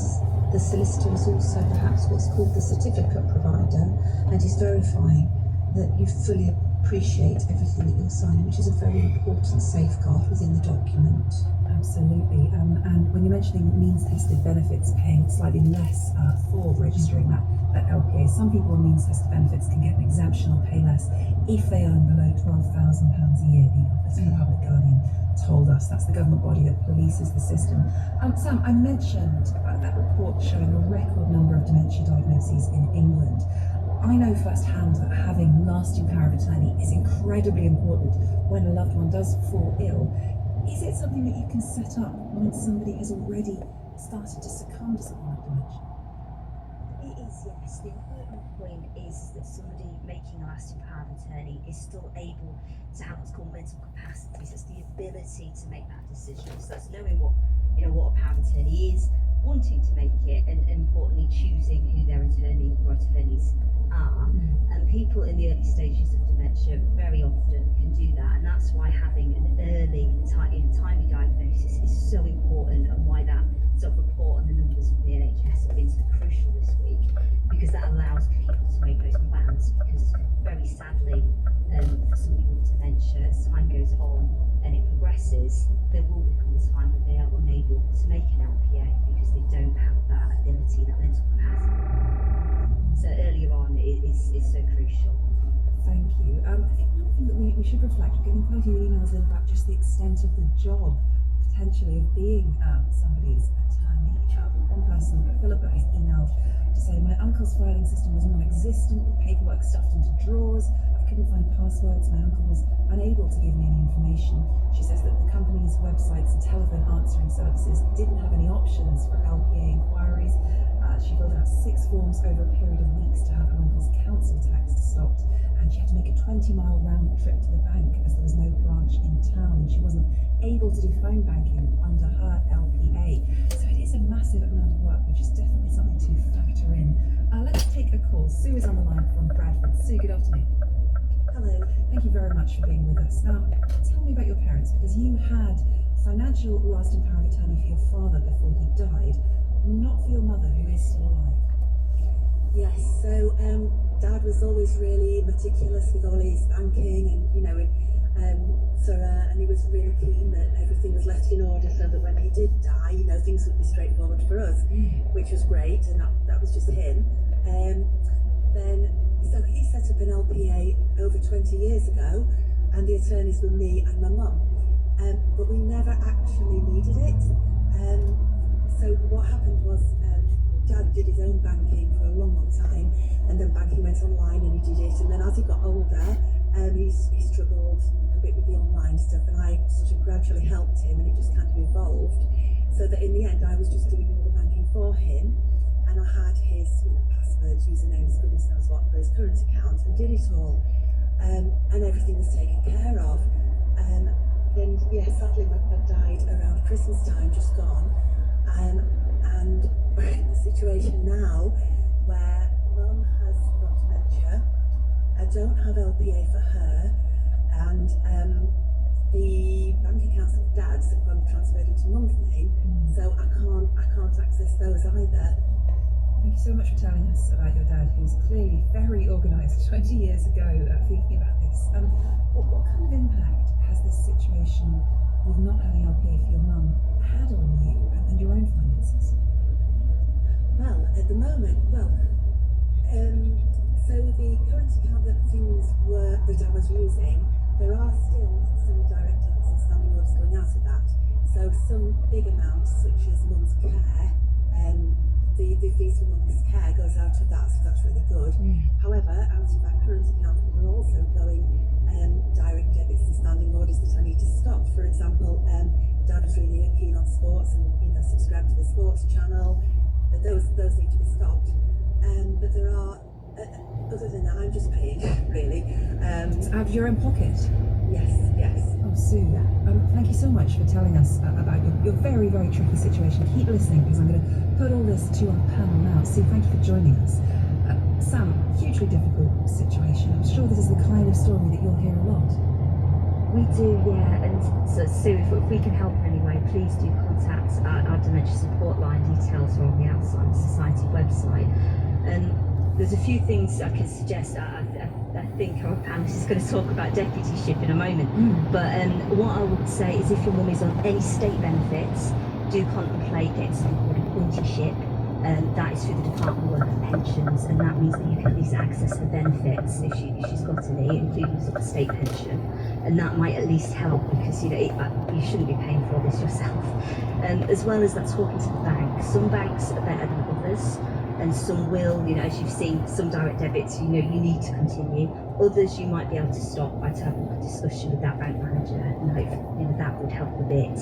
Speaker 19: the solicitor is also perhaps what's called the certificate provider and is verifying that you fully appreciate everything that you're signing, which is a very important safeguard within the document.
Speaker 3: Absolutely. And when you're mentioning means-tested benefits, paying slightly less for registering that
Speaker 16: at LPA. Some people on means tested benefits can get an exemption or pay less if they earn below £12,000 a year, the Office for the Public Guardian told us. That's the government body that polices the system. Sam, I mentioned that report showing a record number of dementia diagnoses in England. I know firsthand that having lasting power of attorney is incredibly important when a loved one does fall ill. Is it something that you can set up when somebody has already started to succumb to something like dementia?
Speaker 20: It is, yes. The important point is that somebody making a lasting power of attorney is still able to have what's called mental capacity. So it's the ability to make that decision. So that's knowing what a power of attorney is, wanting to make it, and importantly choosing who their attorney or attorneys are. And people in the early stages of dementia very often can do that, and that's why having an early and timely diagnosis is so important, and why that sort of report on the numbers from the NHS have been so crucial this week, because that allows people to make those plans. Because very sadly, for somebody with dementia, as time goes on and it progresses, there will become a time when they are unable to make an LPA because they don't have that ability, that mental capacity. So earlier on is so crucial.
Speaker 16: Thank you. I think one thing that we should reflect, we're getting quite a few emails in about just the extent of the job, potentially, of being somebody's attorney. One person, Philippa, has emailed to say, my uncle's filing system was non-existent, with paperwork stuffed into drawers. I couldn't find passwords. My uncle was unable to give me any information. She says that the company's websites and telephone answering services didn't have any options for LPA inquiries. She filled out 6 forms over a period of weeks to have her uncle's council tax stopped, and she had to make a 20-mile round trip to the bank as there was no branch in town, and she wasn't able to do phone banking under her LPA. So it is a massive amount of work, which is definitely something to factor in. Let's take a call. Sue is on the line from Bradford. Sue, good afternoon. Hello. Thank you very much for being with us. Now, tell me about your parents, because you had financial lasting power of attorney for your father before he died, not for your mother, who is still alive.
Speaker 21: Yes, so Dad was always really meticulous with all his banking, and and he was really keen that everything was left in order so that when he did die, things would be straightforward for us, which was great, and that was just him. So he set up an LPA over 20 years ago, and the attorneys were me and my mum, but we never actually needed it. So what happened was Dad did his own banking for a long time, and then banking went online and he did it, and then as he got older, he struggled a bit with the online stuff, and I sort of gradually helped him, and it just kind of evolved, so that in the end I was just doing all the banking for him, and I had his passwords, usernames, goodness knows what, for his current account, and did it all, and everything was taken care of. Then sadly my dad died around Christmas time, just gone. And we're in the situation now where Mum has got dementia, I don't have LPA for her, and the bank accounts of Dad's have been transferred into Mum's name, so I can't access those either.
Speaker 16: Thank you so much for telling us about your dad, who was clearly very organised 20 years ago, thinking about this. What kind of impact has this situation with not having LPA for your mum had on you and your own finances?
Speaker 21: Well, at the moment, so the current account that I was using, there are still some direct debits and standing orders going out of that. So some big amounts, such as Mum's care, the fees for Mum's care goes out of that, so that's really good. However, out of that current account, there are also going direct debits and standing orders that I need to stop. For example, Dad was really keen on sports and subscribed to the sports channel. Those need to be stopped. But there are, other than that, I'm just paying, really.
Speaker 16: Out of your own pocket?
Speaker 21: Yes.
Speaker 16: Oh, Sue, thank you so much for telling us about your very, very tricky situation. Keep listening, because I'm going to put all this to our panel now. Sue, thank you for joining us. Sam, hugely difficult situation. I'm sure this is the kind of story that you'll hear a lot.
Speaker 20: We do, yeah, and so Sue, if we can help in any way, please do contact our dementia support line. Details are on the Alzheimer's Society website. There's a few things I can suggest. I think our panelist is going to talk about deputyship in a moment, but what I would say is if your mum is on any state benefits, do contemplate getting something called appointeeship. that is through the Department of Work and Pensions, and that means that you can at least access the benefits if she's got any, including sort of state pension, and that might at least help, because you shouldn't be paying for all this yourself. As well as that, talking to the bank. Some banks are better than others, and some will, as you've seen, some direct debits, you need to continue. Others you might be able to stop by having a discussion with that bank manager, and hopefully that would help a bit.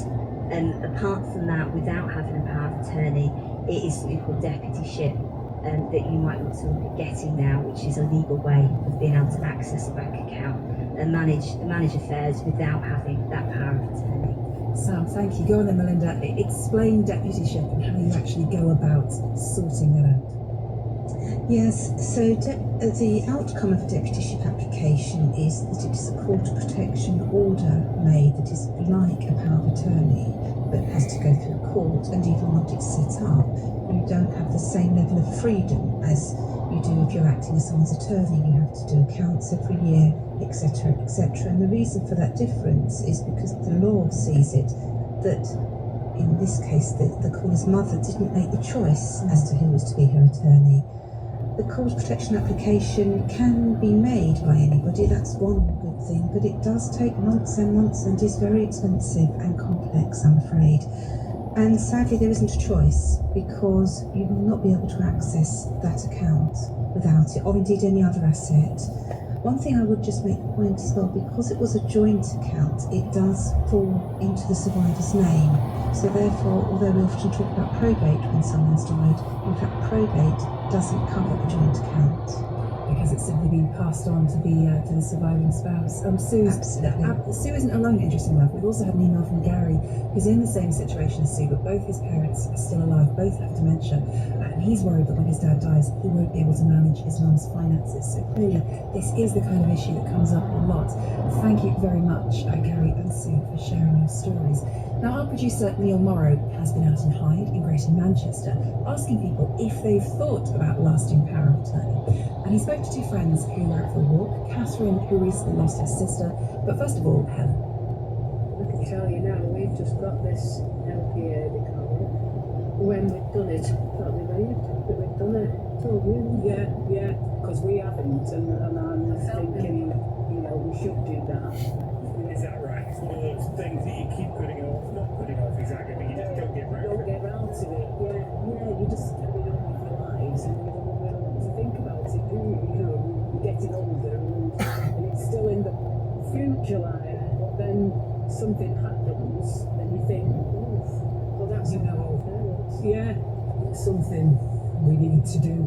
Speaker 20: And apart from that, without having a power of attorney, it is something called deputyship that you might want to look at getting now, which is a legal way of being able to access a bank account and manage affairs without having that power of attorney.
Speaker 16: Sam, thank you. Go on then, Melinda. Explain deputyship and how you actually go about sorting that out.
Speaker 19: Yes, so the outcome of a deputyship application is that it's a court protection order made that is like a power of attorney, but has to go through a court, and even once it's set up, you don't have the same level of freedom as you do if you're acting as someone's attorney. You have to do accounts every year, etc., etc. And the reason for that difference is because the law sees it that, in this case, the caller's mother didn't make the choice as to who was to be her attorney. The court protection application can be made by anybody, that's one good thing, but it does take months and months and is very expensive and complex, I'm afraid. And sadly there isn't a choice, because you will not be able to access that account without it, or indeed any other asset. One thing I would just make the point as well, because it was a joint account, it does fall into the survivor's name. So therefore, although we often talk about probate when someone's died, in fact probate doesn't cover a joint account.
Speaker 16: Because it's simply being passed on to the surviving spouse. Sue isn't alone, interesting enough. We've also had an email from Gary, who's in the same situation as Sue, but both his parents are still alive, both have dementia, and he's worried that when his dad dies, he won't be able to manage his mum's finances. So clearly, this is the kind of issue that comes up a lot. Thank you very much, Gary and Sue, for sharing your stories. Now, our producer, Neil Morrow, has been out in Hyde in Greater Manchester, asking people if they've thought about lasting power of attorney. And he spoke to two friends who were out for a walk, Catherine, who recently lost her sister, but first of all, Helen.
Speaker 2: I can tell you now, we've just got this LPA, they call it. When we've done it, can't believe that we've done it. Told you.
Speaker 22: Yeah, because we haven't, and I'm thinking, we should do that.
Speaker 9: Is that right? It's one of those things that you keep putting off, not putting off exactly, but you just don't get round to it.
Speaker 22: You just carry on with your lives, and you don't really want to think about it, do you? You're getting older, and it's still in the future life, but then something happens, and you think, well, that's something we need to do.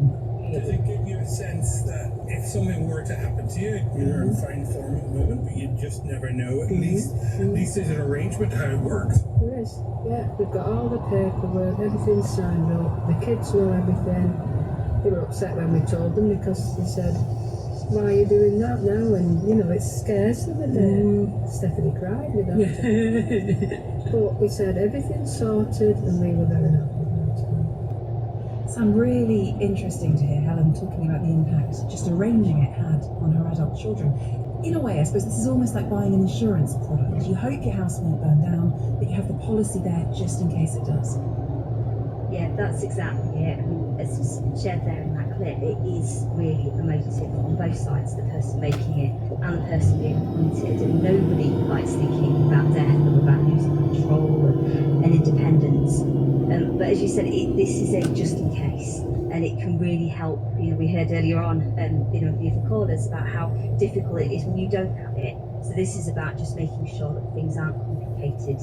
Speaker 9: Does it give you a sense that if something were to happen to you, you're in fine form at the moment, but you just never know, at least there's an arrangement how it works?
Speaker 2: There is, yeah. We've got all the paperwork, everything's signed up, the kids know everything. They were upset when we told them, because they said, why are you doing that now? And, it's scarce, isn't it? Stephanie cried with that. But we said everything's sorted, and we were very happy.
Speaker 16: Sam, really interesting to hear Helen talking about the impact just arranging it had on her adult children. In a way, I suppose this is almost like buying an insurance product. You hope your house won't burn down, but you have the policy there just in case it does.
Speaker 20: Yeah, that's exactly it. I mean, as shared there in that clip, it is really emotive on both sides, the person making it and the person being appointed, and nobody likes thinking about death or about losing control and independence. But as you said, this is a just in case, and it can really help. We heard earlier on, the other callers about how difficult it is when you don't have it. So this is about just making sure that things aren't complicated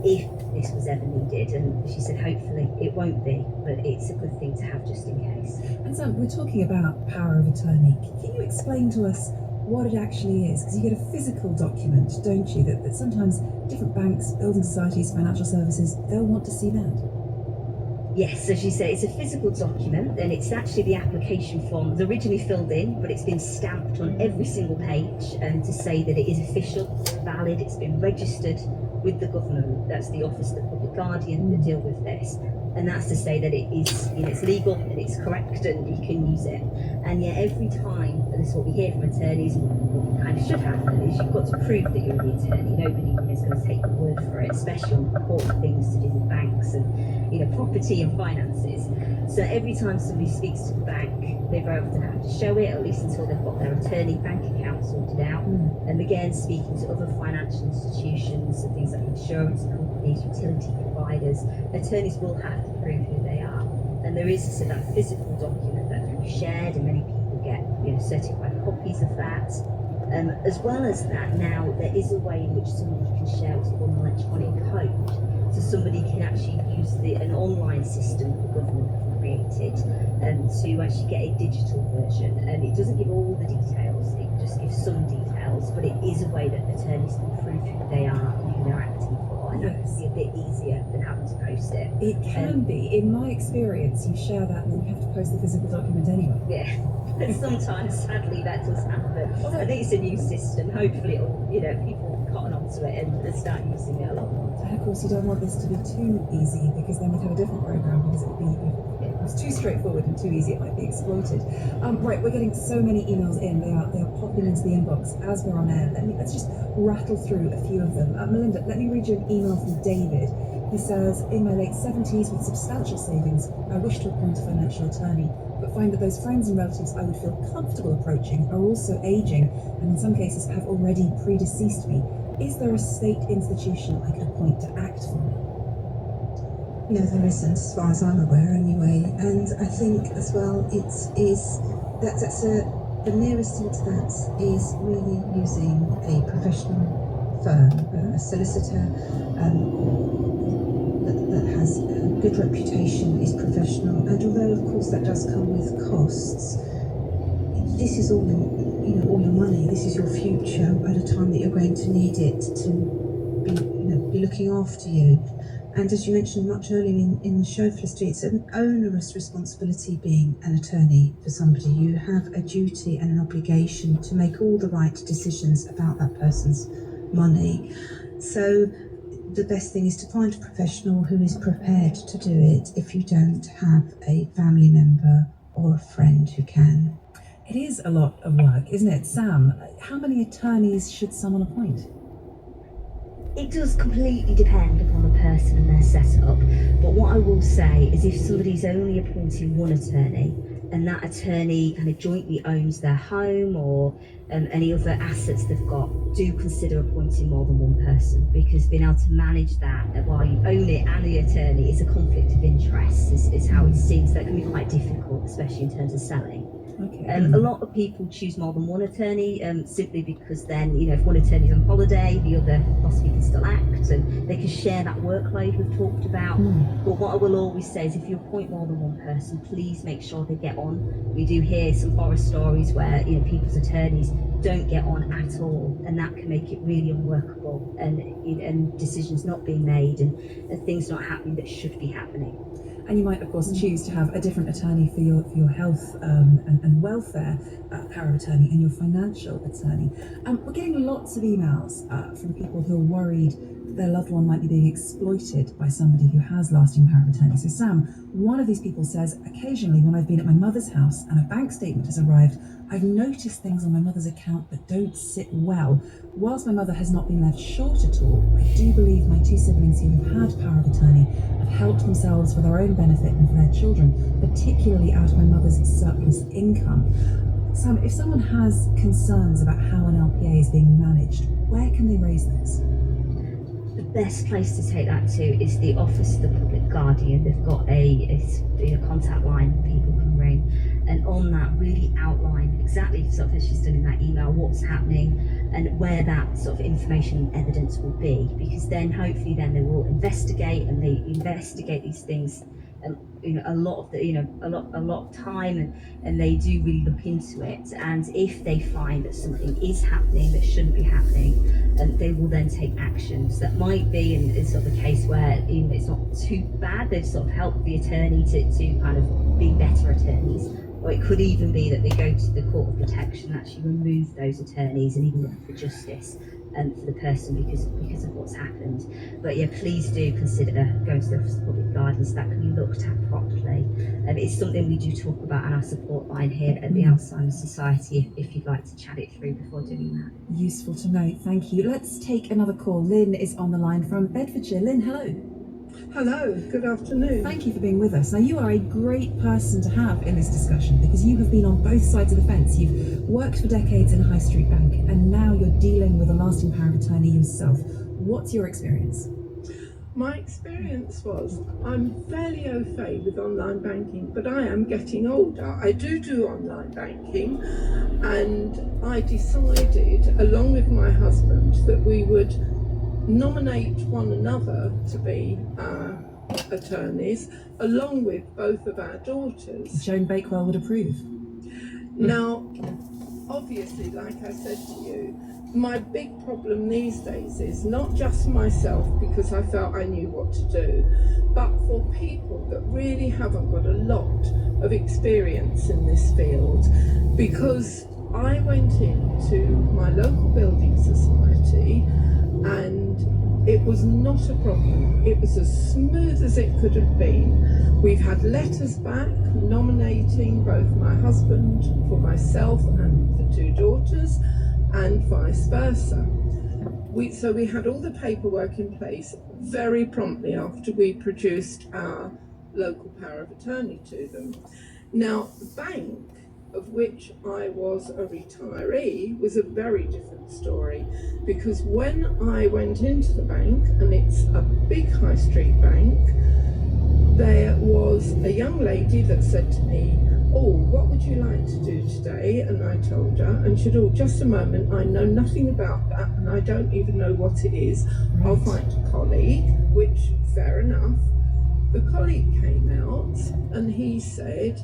Speaker 20: if this was ever needed. And she said, hopefully it won't be, but it's a good thing to have just in case.
Speaker 16: And Sam, we're talking about power of attorney. Can you explain to us what it actually is? Because you get a physical document, don't you, that sometimes different banks, building societies, financial services, they'll want to see that.
Speaker 20: Yes, as you say, it's a physical document, and it's actually the application form. It was originally filled in, but it's been stamped on every single page to say that it is official, valid, it's been registered with the government. That's the Office of the Public Guardian that deal with this. And that's to say that it is, it's legal and it's correct and you can use it. And yet every time, and this is what we hear from attorneys, what kind of should happen is you've got to prove that you're the attorney. Nobody is going to take your word for it, especially on important things to do with banks and property and finances.
Speaker 5: So every time somebody speaks to the bank, they very often have to show it, at least until they've got their attorney bank account sorted out. And again, speaking to other financial institutions and things like insurance companies, utility providers, attorneys will have to prove who they are. And there is that physical document that can be shared, and many people get certified copies of that. As well as that, now there is a way in which somebody can share what's called an electronic code. So somebody can actually use an online system the government have created to actually get a digital version. And it doesn't give all the details, it just gives some details, but it is a way that attorneys can prove who they are and who they're acting for. And that can be a bit easier than having to post it.
Speaker 3: It can be. In my experience, you share that and then you have to post the physical document anyway.
Speaker 5: Yeah. But sometimes, sadly, that does happen. I think it's a new system. Hopefully, it'll, people cotton onto it and start using it a lot more.
Speaker 3: And of course, you don't want this to be too easy, because then we'd have a different program, because it was too straightforward and too easy, it might be exploited. Right, we're getting so many emails in. They are popping into the inbox as we're on air. Let's just rattle through a few of them. Melinda, let me read you an email from David. He says, in my late 70s with substantial savings, I wish to appoint a financial attorney, but find that those friends and relatives I would feel comfortable approaching are also aging, and in some cases have already predeceased me. Is there a state institution I could appoint to act for me?
Speaker 19: No, there isn't, as far as I'm aware anyway. And I think as well, the nearest thing to that is really using a professional firm, a solicitor that has a good reputation, is professional, and although of course that does come with costs, this is all all your money. This is your future at a time that you're going to need it to be looking after you. And as you mentioned much earlier in the show, Felicity, it's an onerous responsibility being an attorney for somebody. You have a duty and an obligation to make all the right decisions about that person's money. So the best thing is to find a professional who is prepared to do it if you don't have a family member or a friend who can.
Speaker 3: It is a lot of work, isn't it? Sam, how many attorneys should someone appoint?
Speaker 5: It does completely depend upon the person and their setup, but what I will say is if somebody's only appointing one attorney and that attorney kind of jointly owns their home or any other assets they've got, do consider appointing more than one person, because being able to manage that while you own it and the attorney is a conflict of interest, is how it seems. That can be quite difficult, especially in terms of selling.
Speaker 3: Okay.
Speaker 5: A lot of people choose more than one attorney simply because then, if one attorney's on holiday, the other possibly can still act and they can share that workload we've talked about. But what I will always say is if you appoint more than one person, please make sure they get on. We do hear some horror stories where people's attorneys don't get on at all, and that can make it really unworkable and decisions not being made and things not happening that should be happening.
Speaker 3: And you might, of course, choose to have a different attorney for your health and welfare power of attorney and your financial attorney. We're getting lots of emails from people who are worried their loved one might be being exploited by somebody who has lasting power of attorney. So Sam, one of these people says, occasionally when I've been at my mother's house and a bank statement has arrived, I've noticed things on my mother's account that don't sit well. Whilst my mother has not been left short at all, I do believe my two siblings who have had power of attorney have helped themselves for their own benefit and for their children, particularly out of my mother's surplus income. Sam, if someone has concerns about how an LPA is being managed, where can they raise those?
Speaker 5: The best place to take that to is the Office of the Public Guardian. They've got a contact line people can ring, and on that really outline exactly sort of as she's done in that email what's happening and where that sort of information and evidence will be, because then hopefully then they will investigate, and they investigate these things a lot of time, and they do really look into it, and if they find that something is happening that shouldn't be happening, they will then take actions. That might be in sort of a case where it's not too bad, they've sort of helped the attorney to kind of be better attorneys, or it could even be that they go to the Court of Protection and actually remove those attorneys and even look for justice for the person because of what's happened. But yeah, please do consider going to the Office of Public Guardian so that can be looked at properly. It's something we do talk about on our support line here at the Alzheimer's Society if you'd like to chat it through before doing that.
Speaker 3: Useful to know, thank you. Let's take another call. Lynn is on the line from Bedfordshire. Lynn, hello.
Speaker 4: Hello, good afternoon.
Speaker 8: Thank you for being with us. Now, you are a great person to have in this discussion because you have been on both sides of the fence. You've worked for decades in a high street bank and now you're dealing with a lasting power of attorney yourself. What's your experience?
Speaker 4: My experience was I'm fairly au fait with online banking, but I am getting older. I do online banking, and I decided, along with my husband, that we would nominate one another to be our attorneys, along with both of our daughters.
Speaker 8: Joan Bakewell would approve.
Speaker 4: Now, obviously, like I said to you, my big problem these days is not just myself, because I felt I knew what to do, but for people that really haven't got a lot of experience in this field, because I went into my local building society and it was not a problem. It was as smooth as it could have been. We've had letters back nominating both my husband for myself and the two daughters, and vice versa. So we had all the paperwork in place very promptly after we produced our local power of attorney to them. Now, the bank, of which I was a retiree, was a very different story, because when I went into the bank, and it's a big high street bank, there was a young lady that said to me, "Oh, what would you like to do today?" And I told her, and she said, "Oh, just a moment, I know nothing about that, and I don't even know what it is. I'll find a colleague," which, fair enough. The colleague came out, and he said,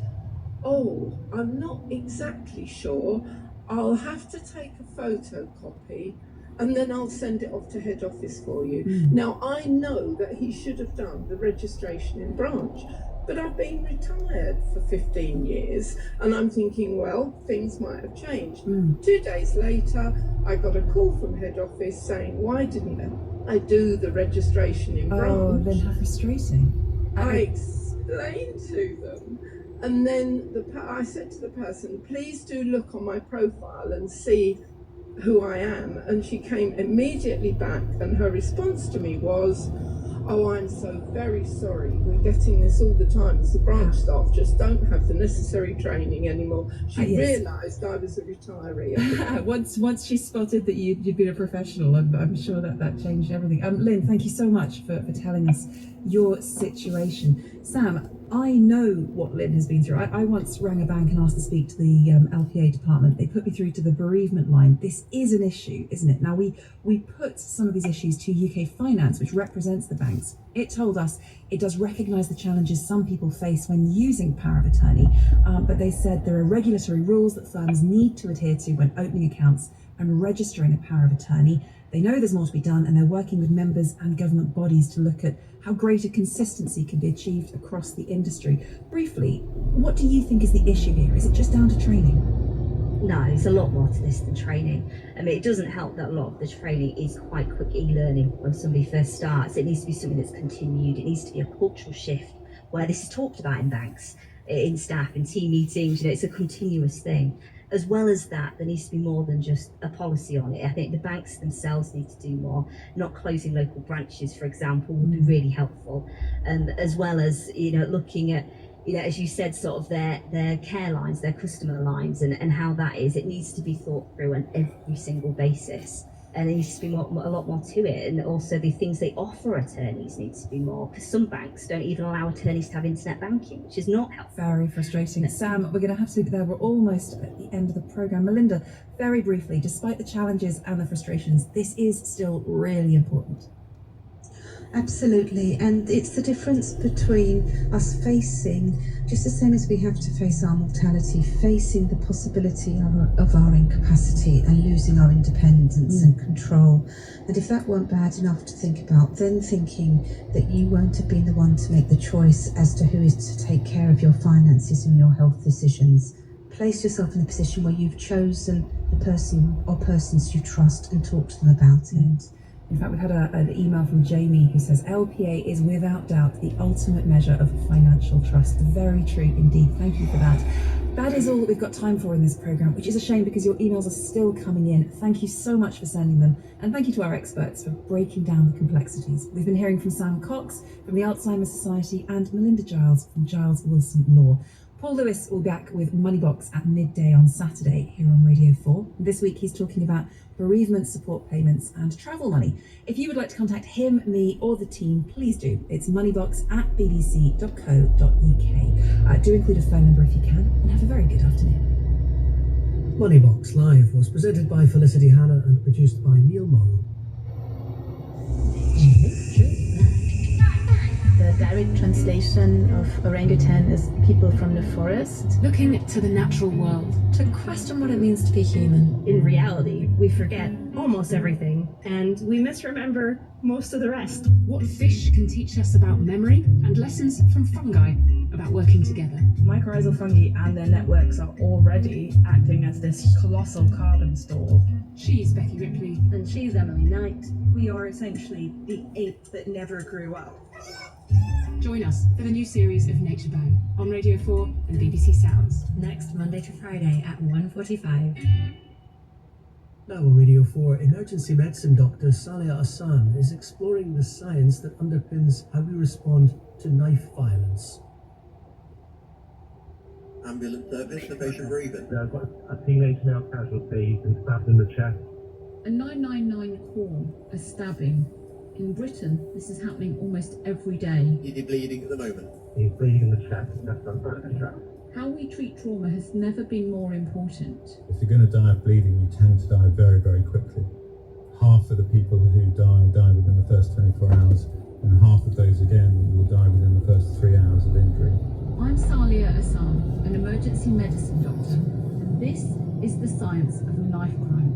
Speaker 4: "Oh, I'm not exactly sure. I'll have to take a photocopy, and then I'll send it off to head office for you." Now, I know that he should have done the registration in branch, but I've been retired for 15 years, and I'm thinking, well, things might have changed. 2 days later, I got a call from head office saying, why didn't I do the registration in branch?
Speaker 8: Oh, then how frustrating.
Speaker 4: I explained to them, and then I said to the person, please do look on my profile and see who I am. And she came immediately back, and her response to me was, "Oh, I'm so very sorry. We're getting this all the time as the branch staff just don't have the necessary training anymore." She realised I was a retiree.
Speaker 8: Once she spotted that you'd been a professional, I'm sure that changed everything. Lynn, thank you so much for telling us your situation. Sam, I know what Lynn has been through. I once rang a bank and asked to speak to the LPA department. They put me through to the bereavement line. This is an issue, isn't it? Now, we put some of these issues to UK Finance, which represents the banks. It told us it does recognise the challenges some people face when using power of attorney, but they said there are regulatory rules that firms need to adhere to when opening accounts and registering a power of attorney. They know there's more to be done, and they're working with members and government bodies to look at how greater consistency can be achieved across the industry. Briefly, what do you think is the issue here? Is it just down to training?
Speaker 5: No, it's a lot more to this than training. I mean, it doesn't help that a lot of the training is quite quick e-learning when somebody first starts. It needs to be something that's continued. It needs to be a cultural shift where this is talked about in banks, in staff, in team meetings. It's a continuous thing. As well as that, there needs to be more than just a policy on it. I think the banks themselves need to do more. Not closing local branches, for example, would be really helpful. As well as, looking at, as you said, sort of their care lines, their customer lines, and how that is. It needs to be thought through on every single basis. And there needs to be a lot more to it. And also the things they offer attorneys needs to be more, because some banks don't even allow attorneys to have internet banking, which is not helpful.
Speaker 8: Very frustrating. Sam, we're going to have to leave it there. We're almost at the end of the programme. Melinda, very briefly, despite the challenges and the frustrations, this is still really important.
Speaker 19: Absolutely, and it's the difference between us facing, just the same as we have to face our mortality, facing the possibility of our incapacity and losing our independence and control. And if that weren't bad enough to think about, then thinking that you won't have been the one to make the choice as to who is to take care of your finances and your health decisions. Place yourself in a position where you've chosen the person or persons you trust and talk to them about it.
Speaker 8: In fact, we've had an email from Jamie who says LPA is without doubt the ultimate measure of financial trust. Very true indeed. Thank you for that. That is all that we've got time for in this programme, which is a shame because your emails are still coming in. Thank you so much for sending them, and thank you to our experts for breaking down the complexities. We've been hearing from Sam Cox from the Alzheimer's Society and Melinda Giles from Giles Wilson Law. Paul Lewis will be back with Moneybox at midday on Saturday here on Radio 4. This week he's talking about bereavement support payments and travel money. If you would like to contact him, me or the team, please do. It's moneybox@bbc.co.uk. Do include a phone number if you can, and have a very good afternoon.
Speaker 18: Moneybox Live was presented by Felicity Hanna and produced by Neil Morrow.
Speaker 7: The direct translation of orangutan is people from the forest.
Speaker 10: Looking to the natural world, to question what it means to be human.
Speaker 23: In reality, we forget almost everything, and we misremember most of the rest.
Speaker 10: What fish can teach us about memory, and lessons from fungi about working together.
Speaker 24: Mycorrhizal fungi and their networks are already acting as this colossal carbon store.
Speaker 10: She's Becky Ripley.
Speaker 23: And she's Emily Knight. We are essentially the ape that never grew up.
Speaker 10: Join us for the new series of Nature Bound on Radio 4 and BBC Sounds.
Speaker 23: Next Monday to Friday at 1:45.
Speaker 18: Now on Radio 4, emergency medicine doctor Salia Hassan is exploring the science that underpins how we respond to knife violence.
Speaker 25: Ambulance service, the patient breathing.
Speaker 9: I've got a teenage male casualty who's been stabbed in the chest.
Speaker 26: A 999 call, a stabbing. In Britain, this is happening almost every day.
Speaker 25: Is he bleeding at the moment?
Speaker 9: He's bleeding in the chest, chest umbilical tract.
Speaker 26: How we treat trauma has never been more important.
Speaker 27: If you're going to die of bleeding, you tend to die very, very quickly. Half of the people who die within the first 24 hours, and half of those again will die within the first 3 hours of injury.
Speaker 26: I'm Salia Hassan, an emergency medicine doctor, and this is the science of knife crime,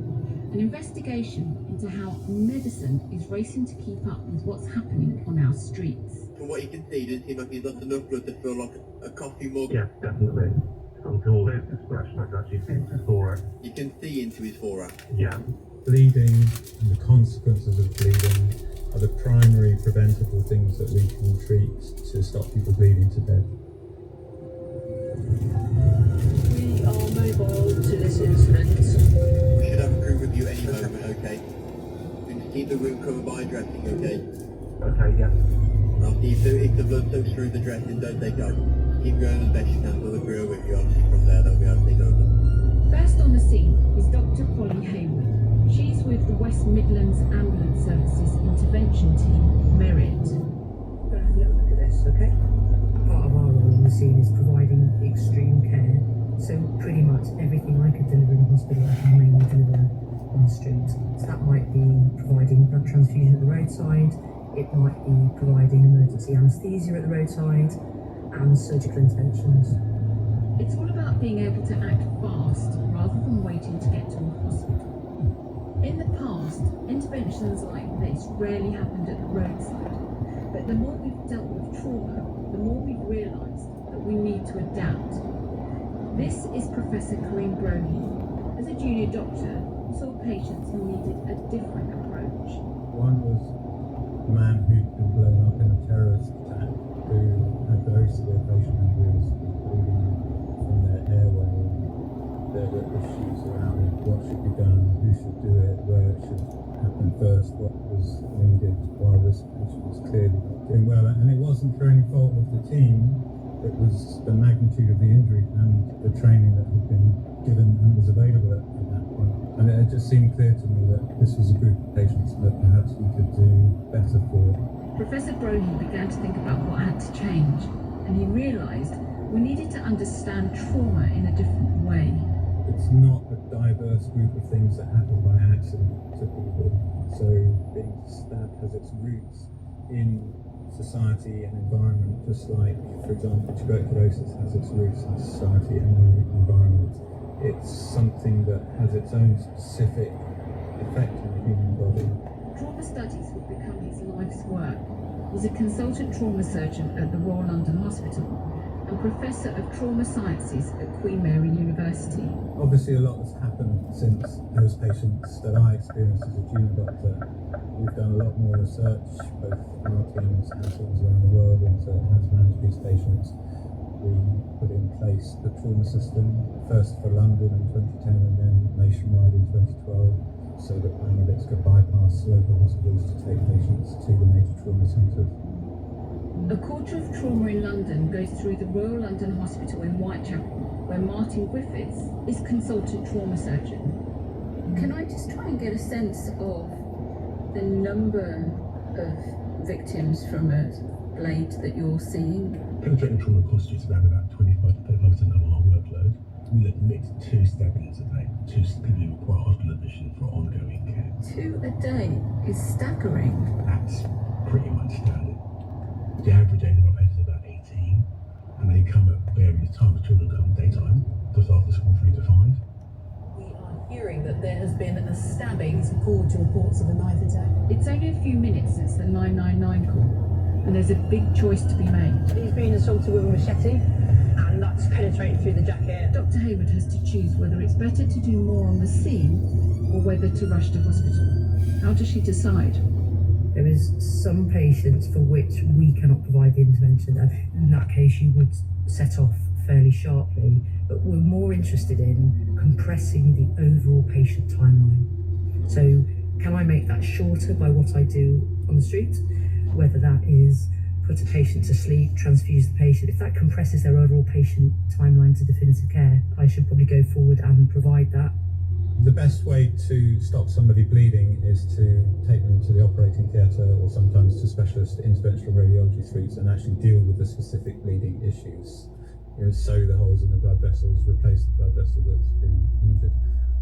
Speaker 26: an investigation into how medicine is racing to keep up with what's happening on our streets.
Speaker 25: From what you can see, does it seem like he's lost enough blood to fill like a coffee mug?
Speaker 9: Yes, definitely. From all his expression, I can actually see into his forehead.
Speaker 25: You can see into his forehead?
Speaker 9: Yeah.
Speaker 27: Bleeding and the consequences of bleeding are the primary preventable things that we can treat to stop people bleeding to death.
Speaker 4: We are mobile to this incident.
Speaker 25: We should have a crew with you any moment, okay? Just keep the room covered by dressing, okay?
Speaker 9: Okay, yeah.
Speaker 25: I'll see if the blood soaks through the dressing, don't take out. Keep going as best you can till the crew are with you. Obviously from there they'll be able to take over.
Speaker 26: First on the scene is Dr. Polly Hayward. She's with the West Midlands Ambulance Services Intervention Team, Merit.
Speaker 2: We're going to have a little look at this, okay? Part of our role on the scene is providing extreme care. So pretty much everything I could deliver in a hospital, I can mainly deliver on the street. So that might be providing blood transfusion at the roadside, it might be providing emergency anaesthesia at the roadside, and surgical interventions.
Speaker 26: It's all about being able to act fast rather than waiting to get to a hospital. In the past, interventions like this rarely happened at the roadside, but the more we've dealt with trauma, the more we've realised that we need to adapt. This is Professor Karim Broni. As a junior doctor, he saw patients who needed a different approach.
Speaker 27: One was a man who'd been blown up in a terrorist attack, who had very severe facial injuries, bleeding from their airway. There were issues around what should be done, who should do it, where it should happen first, what was needed while this patient was clearly not doing well. And it wasn't for any fault of the team, it was the magnitude of the injury and the training that had been given and was available at that point. And it just seemed clear to me that this was a group of patients that perhaps we could do better for.
Speaker 26: Professor Broni began to think about what had to change, and he realised we needed to understand trauma in a different way.
Speaker 27: It's not a diverse group of things that happen by accident to people. So being stabbed has its roots in society and environment, just like, for example, tuberculosis has its roots in society and the environment. It's something that has its own specific effect on the human body.
Speaker 26: Trauma studies would become his life's work. He's a consultant trauma surgeon at the Royal London Hospital and Professor of Trauma Sciences at Queen Mary University.
Speaker 27: Obviously a lot has happened since those patients that I experienced as a junior doctor. We've done a lot more research, both our teams and teams around the world, into how to manage these patients. we put in place the trauma system, first for London in 2010 and then nationwide in 2012, so that paramedics could bypass local hospitals to take patients to the major trauma centres.
Speaker 26: A quarter of trauma in London goes through the Royal London Hospital in Whitechapel, where Martin Griffiths is consultant trauma surgeon.
Speaker 1: Can I just try and get a sense of the number of victims from a blade that you're seeing?
Speaker 9: Penetrating trauma constitutes around about 25 to 35% of our workload. We admit 2 stabbings a day, 2 people who require hospital admission for ongoing care.
Speaker 1: 2 a day is staggering.
Speaker 9: That's pretty much standard. The average age of our patients is about 18, and they come at various times. Children come daytime, just after school 3 to 5.
Speaker 3: We are hearing that there has been a stabbing forward to reports of a knife attack.
Speaker 26: It's only a few minutes since the 999 call, and there's a big choice to be made.
Speaker 3: He's been assaulted with a machete, and that's penetrated through the jacket.
Speaker 26: Dr. Hayward has to choose whether it's better to do more on the scene or whether to rush to hospital. How does she decide?
Speaker 2: There is some patients for which we cannot provide the intervention, and in that case you would set off fairly sharply, but we're more interested in compressing the overall patient timeline. So can I make that shorter by what I do on the street? Whether that is put a patient to sleep, transfuse the patient, if that compresses their overall patient timeline to definitive care, I should probably go forward and provide that.
Speaker 27: The best way to stop somebody bleeding is to take them to the operating theatre or sometimes to specialist interventional radiology suites and actually deal with the specific bleeding issues. Sew the holes in the blood vessels, replace the blood vessel that's been injured.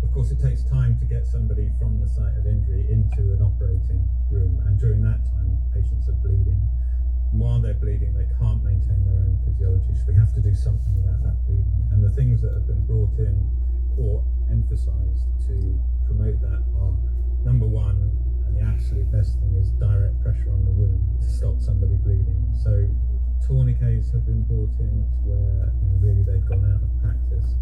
Speaker 27: Of course, it takes time to get somebody from the site of injury into an operating room, and during that time, patients are bleeding. And while they're bleeding, they can't maintain their own physiology, so we have to do something about that bleeding. And the things that have been brought in or emphasised to promote that are, number one, and the absolute best thing is direct pressure on the wound to stop somebody bleeding. So tourniquets have been brought in to where really they've gone out of practice.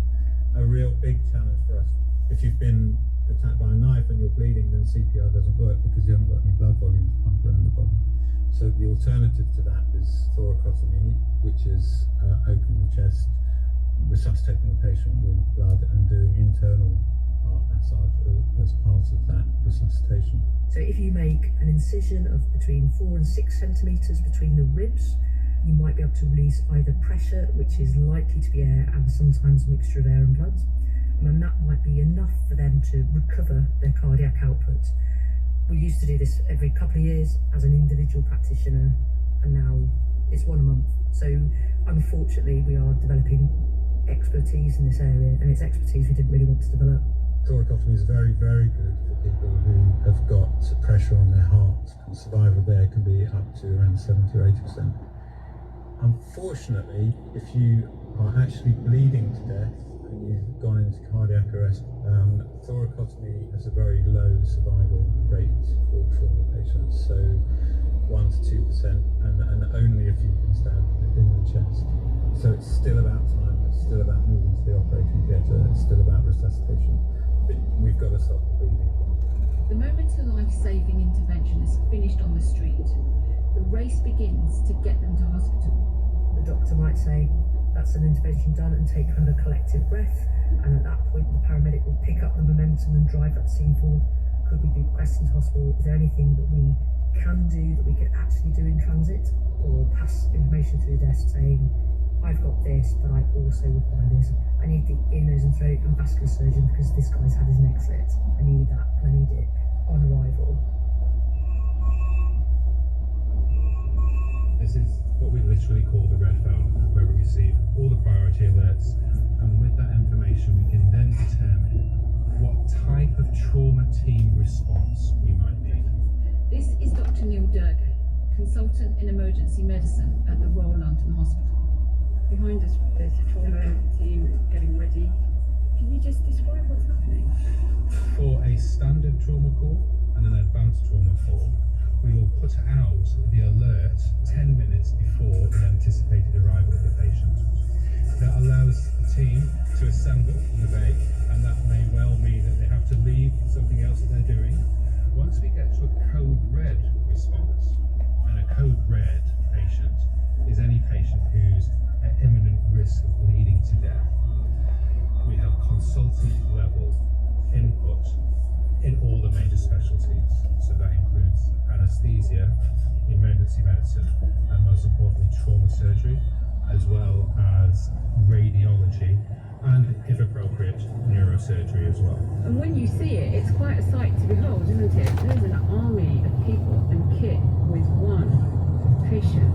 Speaker 27: A real big challenge for us, if you've been attacked by a knife and you're bleeding, then CPR doesn't work because you haven't got any blood volume to pump around the body. So the alternative to that is thoracotomy, which is opening the chest, resuscitating the patient with blood and doing internal heart massage as part of that resuscitation.
Speaker 2: So if you make an incision of between 4 and 6 centimetres between the ribs, you might be able to release either pressure, which is likely to be air, and sometimes a mixture of air and blood, and then that might be enough for them to recover their cardiac output. We used to do this every couple of years as an individual practitioner, and now it's 1 a month. So unfortunately we are developing expertise in this area, and it's expertise we didn't really want to develop.
Speaker 27: Thoracotomy is very, very good for people who have got pressure on their heart, and survival there can be up to around 70 or 80%. Unfortunately, if you are actually bleeding to death and you've gone into cardiac arrest, thoracotomy has a very low survival rate for trauma patients, so 1 to 2%, and only if you've been stabbed in the chest. So it's still about time, it's still about moving to the operating theatre, it's still about resuscitation. But we've got to stop the bleeding.
Speaker 26: The moment a life-saving intervention is finished on the street, the race begins to get them to hospital.
Speaker 2: The doctor might say, that's an intervention done, and take kind of a collective breath, and at that point the paramedic will pick up the momentum and drive that scene forward. Could we be requesting to hospital? Is there anything that we can do that we could actually do in transit, or pass information through the desk saying, I've got this, but I also require this. I need the ear, nose and throat and vascular surgeon because this guy's had his neck slit. I need that, and I need it on arrival.
Speaker 6: This is what we literally call the red phone, where we receive all the priority alerts, and with that information we can then determine what type of trauma team response we might need.
Speaker 26: This is Dr. Neil Durgate, consultant in emergency medicine at the Royal London Hospital.
Speaker 1: Behind us there's a trauma team getting ready. Can you just describe what's happening?
Speaker 6: For a standard trauma call and an advanced trauma call, we will put out the alert 10 minutes before the anticipated arrival of the patient. That allows the team to assemble in the bay, and that may well mean that they have to leave something else that they're doing. Once we get to a code red response, and a code red patient is any patient who's at imminent risk anesthesia, emergency medicine, and most importantly, trauma surgery, as well as radiology, and, if appropriate, neurosurgery as well.
Speaker 1: And when you see it, it's quite a sight to behold, isn't it? There's an army of people and kit with one patient.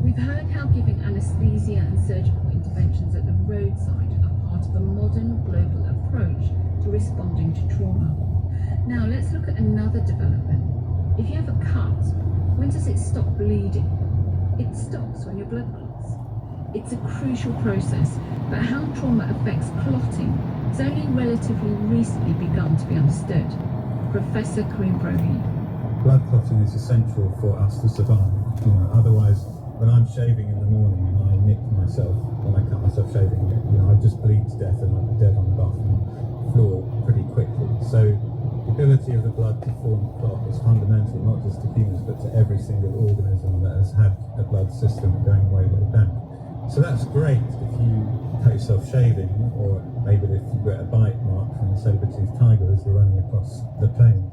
Speaker 1: We've heard how giving anaesthesia and surgical interventions at the roadside are part of a modern global approach to responding to trauma. Now let's look at another development. If you have a cut, when does it stop bleeding? It stops when your blood clots. It's a crucial process, but how trauma affects clotting has only relatively recently begun to be understood. Professor Karim Brohi.
Speaker 27: Blood clotting is essential for us to survive. Otherwise, when I'm shaving in the morning and I nick myself when I cut myself shaving, I just bleed to death and I'll be dead on the bathroom floor pretty quickly. So the ability of the blood to form clot is fundamental not just to humans but to every single organism that has had a blood system going way back. So that's great if you cut yourself shaving, or maybe if you get a bite mark from a saber-toothed tiger as they're running across the plains.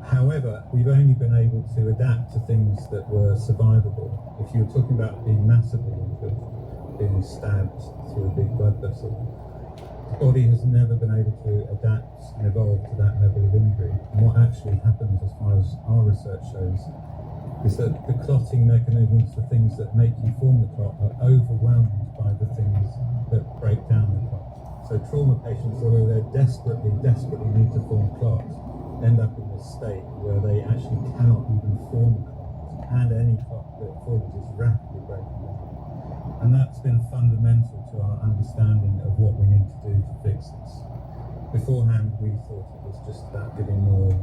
Speaker 27: However, we've only been able to adapt to things that were survivable. If you're talking about being massively injured, being stabbed through a big blood vessel, the body has never been able to adapt and evolve to that level of injury. And what actually happens, as far as our research shows, is that the clotting mechanisms, the things that make you form the clot, are overwhelmed by the things that break down the clot. So trauma patients, although they desperately need to form clots, end up in this state where they actually cannot even form a clot, and any clot that forms is rapidly breaking down. And that's been fundamental to our understanding of what we need to do to fix this. Beforehand, we thought it was just about giving more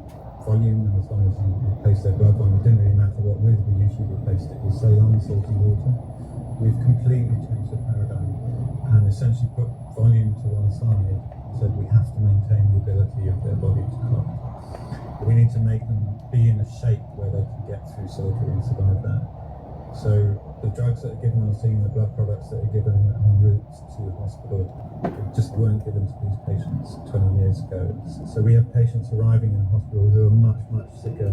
Speaker 27: volume, and as long as you replace their blood volume, it didn't really matter what with. We usually replaced it with saline, salty water. We've completely changed the paradigm and essentially put volume to one side, said we have to maintain the ability of their body to clot. We need to make them be in a shape where they can get through surgery and survive that. So the drugs that are given on scene, the blood products that are given en route to hospital, just weren't given to these patients 20 years ago. So we have patients arriving in hospital who are much, much sicker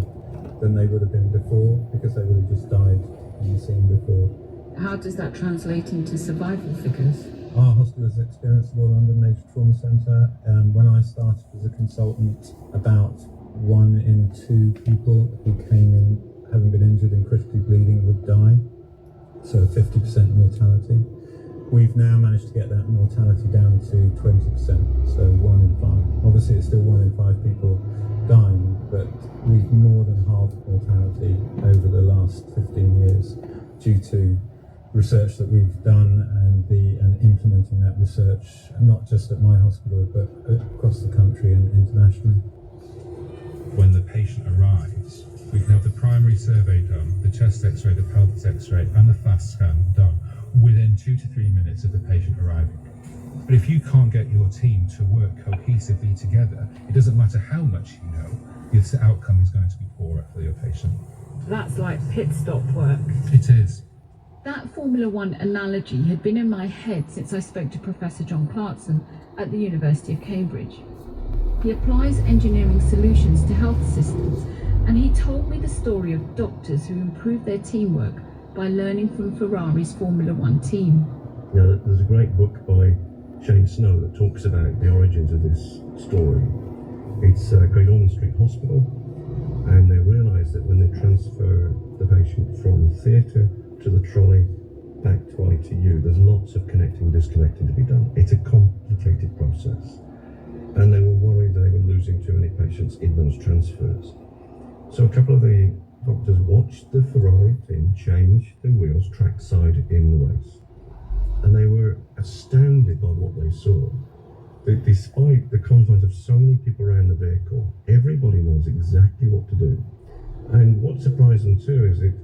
Speaker 27: than they would have been before, because they would have just died in the scene before.
Speaker 1: How does that translate into survival figures?
Speaker 27: Our hospital has experienced the Royal London Major Trauma Centre. When I started as a consultant, about 1 in 2 people who came in having been injured and critically bleeding would die, so 50% mortality. We've now managed to get that mortality down to 20%, so 1 in 5. Obviously it's still 1 in 5 people dying, but we've more than halved mortality over the last 15 years due to research that we've done and implementing that research, not just at my hospital but across the country and internationally.
Speaker 6: When the patient arrives, we can have the primary survey done, the chest x-ray, the pelvis x-ray, and the fast scan done within 2 to 3 minutes of the patient arriving. But if you can't get your team to work cohesively together, it doesn't matter how much you know, the outcome is going to be poorer for your patient.
Speaker 1: That's like pit stop work.
Speaker 6: It is.
Speaker 1: That Formula One analogy had been in my head since I spoke to Professor John Clarkson at the University of Cambridge. He applies engineering solutions to health systems, and he told me the story of doctors who improved their teamwork by learning from Ferrari's Formula One team.
Speaker 11: Now, there's a great book by Shane Snow that talks about the origins of this story. It's Great Ormond Street Hospital, and they realised that when they transfer the patient from theatre to the trolley back to ITU, there's lots of connecting and disconnecting to be done. It's a complicated process, and they were worried they were losing too many patients in those transfers. So a couple of the doctors watched the Ferrari team change the wheels trackside in the race, and they were astounded by what they saw. That despite the confines of so many people around the vehicle, everybody knows exactly what to do. And what surprised them too is that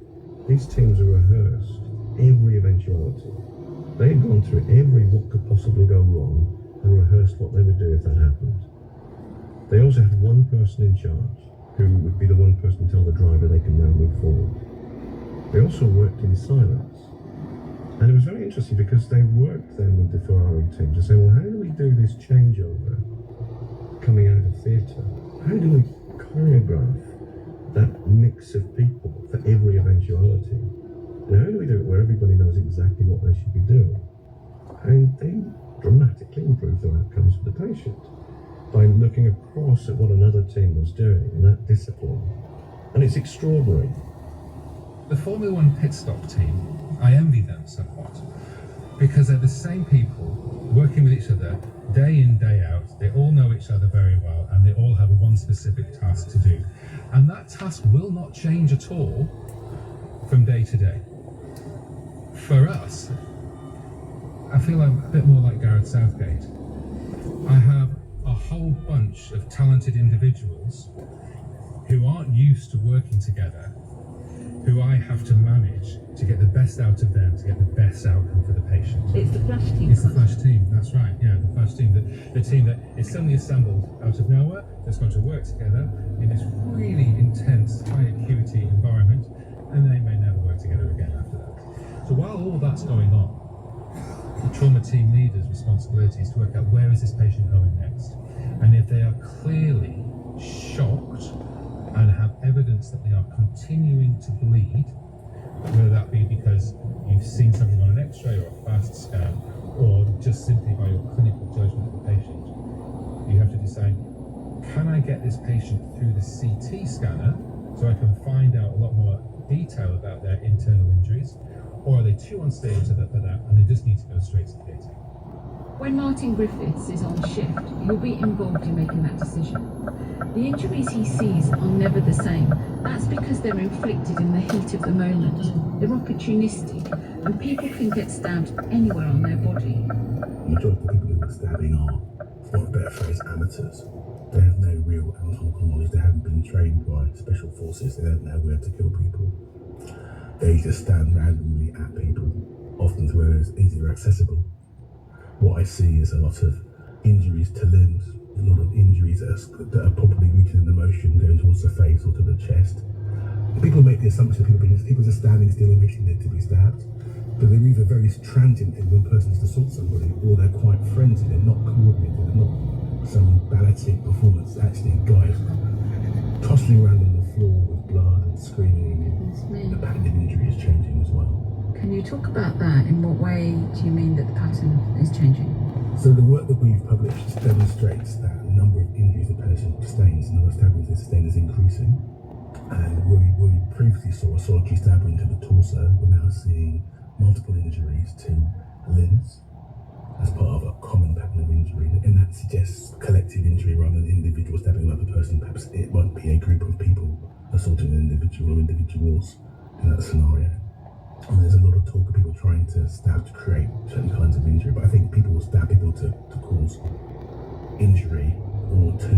Speaker 11: these teams are rehearsed every eventuality. They had gone through every what could possibly go wrong and rehearsed what they would do if that happened. They also had one person in charge who would be the one person to tell the driver they can now move forward. They also worked in silence. And it was very interesting because they worked then with the Ferrari team to say, well, how do we do this changeover coming out of theatre? How do we choreograph another team was doing in that discipline. And it's extraordinary.
Speaker 6: The Formula One pit stop team, I envy them somewhat, because they're the same people working with each other day in, day out. They all know each other very well, and they all have one specific task to do. And that task will not change at all from day to day. For us, I feel I'm a bit more like Gareth Southgate. I have a whole bunch of talented individuals who aren't used to working together, who I have to manage to get the best out of them, to get the best outcome for the patient.
Speaker 1: It's the Flash team.
Speaker 6: It's the Flash team, that's right, yeah, the Flash team. The team that is suddenly assembled out of nowhere, that's going to work together in this really intense, high acuity environment, and they may never work together again after that. So while all that's going on, the trauma team leader's responsibility is to work out where is this patient going next. And if they are clearly shocked and have evidence that they are continuing to bleed, whether that be because you've seen something on an x-ray or a fast scan, or just simply by your clinical judgment of the patient, you have to decide, can I get this patient through the CT scanner so I can find out a lot more detail about their internal injuries, or are they too unstable for that and they just need to go straight to theatre?
Speaker 1: When Martin Griffiths is on shift, he'll be involved in making that decision. The injuries he sees are never the same. That's because they're inflicted in the heat of the moment. They're opportunistic, and people can get stabbed anywhere on their body.
Speaker 9: The majority of people who are stabbing are, for want of a better phrase, amateurs. They have no real anatomical knowledge. They haven't been trained by special forces. They don't know where to kill people. They just stand randomly at people, often to where it's easier accessible. What I see is a lot of injuries to limbs, a lot of injuries that are probably rooted in emotion going towards the face or to the chest. People make the assumption that people are standing still and waiting there to be stabbed, but they're either very transient in one person's to assault somebody, or they're quite frenzied, they're not coordinated, they're not some balletic performance. Actually, guys tossing around on the floor with blood and screaming, the pattern of injury is changing as well.
Speaker 1: Can you talk about that? In what way do you mean that the pattern is changing?
Speaker 9: So the work that we've published demonstrates that the number of injuries a person sustains, the number of stabbings they sustain is increasing. And where we previously saw a solitary stabber into the torso, we're now seeing multiple injuries to limbs as part of a common pattern of injury. And that suggests collective injury rather than individual stabbing another person. Perhaps it won't be a group of people assaulting an individual or individuals in that scenario. And there's a lot of talk of people trying to stab to create certain kinds of injury, but I think people will stab people to cause injury or to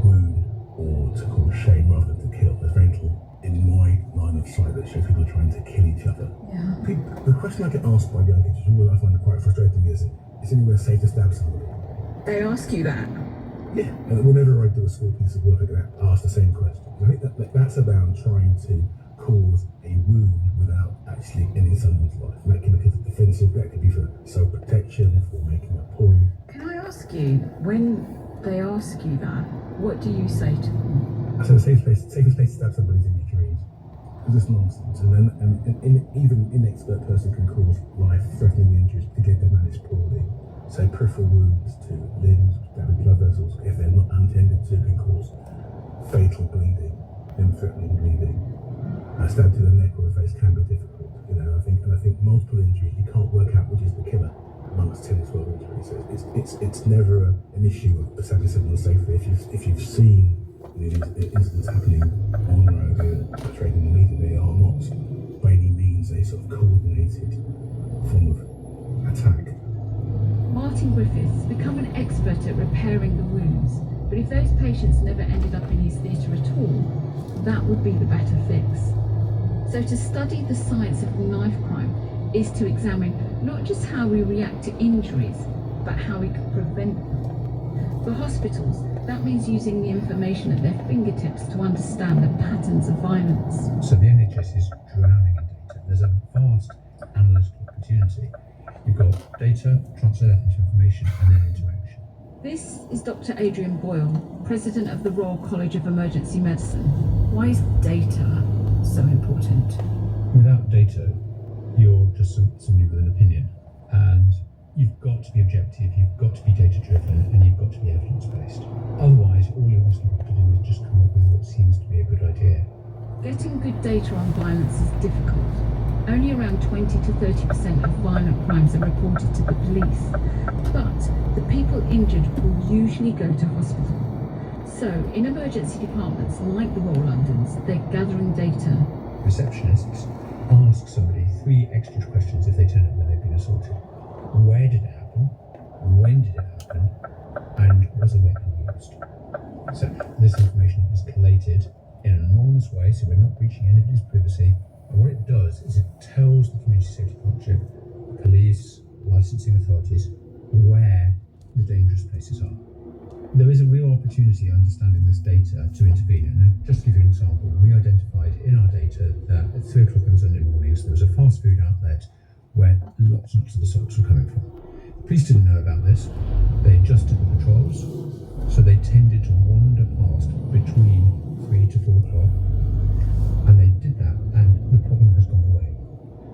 Speaker 9: wound or to cause shame rather than to kill. There's very little in my line of sight that shows people trying to kill each other.
Speaker 1: Yeah.
Speaker 9: The question I get asked by young kids, which I find quite frustrating, is anywhere safe to stab somebody?
Speaker 1: They ask you that?
Speaker 9: Yeah, and whenever I do a school piece of work, I get asked the same question. I think that's about trying to cause a wound without actually ending someone's life. And that can be defensive, that could be for self-protection, for making a point.
Speaker 1: Can I ask you, when they ask you that, what do you say to them?
Speaker 9: I said the safest place to stab somebody is in your dreams. Because it's nonsense. And even an inexpert person can cause life-threatening injuries if they're managed poorly. So peripheral wounds to limbs, damaged blood vessels, if they're not intended to, can cause fatal bleeding, limb-threatening bleeding. A stab to the neck or the face can be difficult, I think multiple injuries, you can't work out which is the killer amongst 10 or 12 injuries. So it's never an issue of stabbing someone safely. If you've seen these incidents happening on the road or portrayed in the media, they are not by any means a sort of coordinated form of attack.
Speaker 1: Martin Griffiths has become an expert at repairing the wounds, but if those patients never ended up in his theatre at all, that would be the better fix. So to study the science of knife crime is to examine not just how we react to injuries, but how we can prevent them. For hospitals, that means using the information at their fingertips to understand the patterns of violence.
Speaker 6: So the NHS is drowning in data. There's a vast analytical opportunity. You've got data, transfer into information, and then interaction.
Speaker 1: This is Dr. Adrian Boyle, President of the Royal College of Emergency Medicine. Why is data so important?
Speaker 6: Without data, you're just somebody with an opinion, and you've got to be objective, you've got to be data-driven, and you've got to be evidence-based. Otherwise, all you're asking people to do is just come up with what seems to be a good idea.
Speaker 1: Getting good data on violence is difficult. Only around 20 to 30% of violent crimes are reported to the police, but the people injured will usually go to hospital. So, in emergency departments like the Royal London's, they're gathering data.
Speaker 6: Receptionists ask somebody 3 extra questions if they turn up when they've been assaulted. Where did it happen? When did it happen? And was the weapon used? So this information is collated in an anonymous way, so we're not breaching anybody's privacy. And what it does is it tells the Community Safety Partnership, police, licensing authorities, where the dangerous places are. There is a real opportunity understanding this data to intervene. And just to give you an example, we identified in our data that at 3 o'clock on Sunday mornings there was a fast food outlet where lots and lots of assaults were coming from. Police didn't know about this. They adjusted the patrols, so they tended to wander past between 3 to 4 o'clock, and they did that, and the problem has gone away.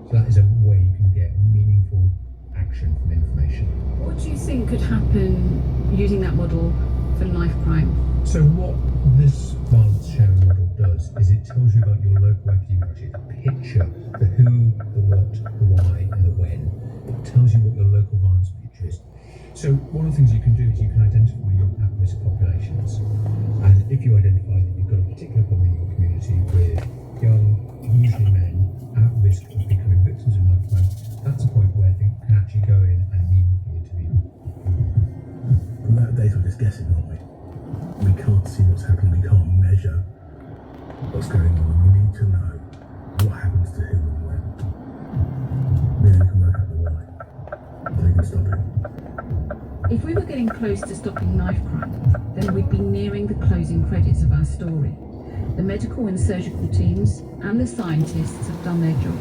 Speaker 6: So that is a way you can get meaningful action from information.
Speaker 1: What do you think could happen using that model for knife crime?
Speaker 6: So what this violence sharing model does is it tells you about your local epidemiology, the picture, the who, the what, the why, and the when. It tells you what your local violence picture is. So one of the things you can do is you can identify your at-risk populations. And if you identify that you've got a particular problem in your community with young, usually men, at risk of becoming victims of knife crime, that's a point where I think can actually go in and meaningfully intervene.
Speaker 9: From that data, we're just guessing, aren't we? We can't see what's happening, we can't measure what's going on, and we need to know what happens to who and when. Then we can work out the why, so we can stop it.
Speaker 1: If we were getting close to stopping knife crime, then we'd be nearing the closing credits of our story. The medical and surgical teams and the scientists have done their job.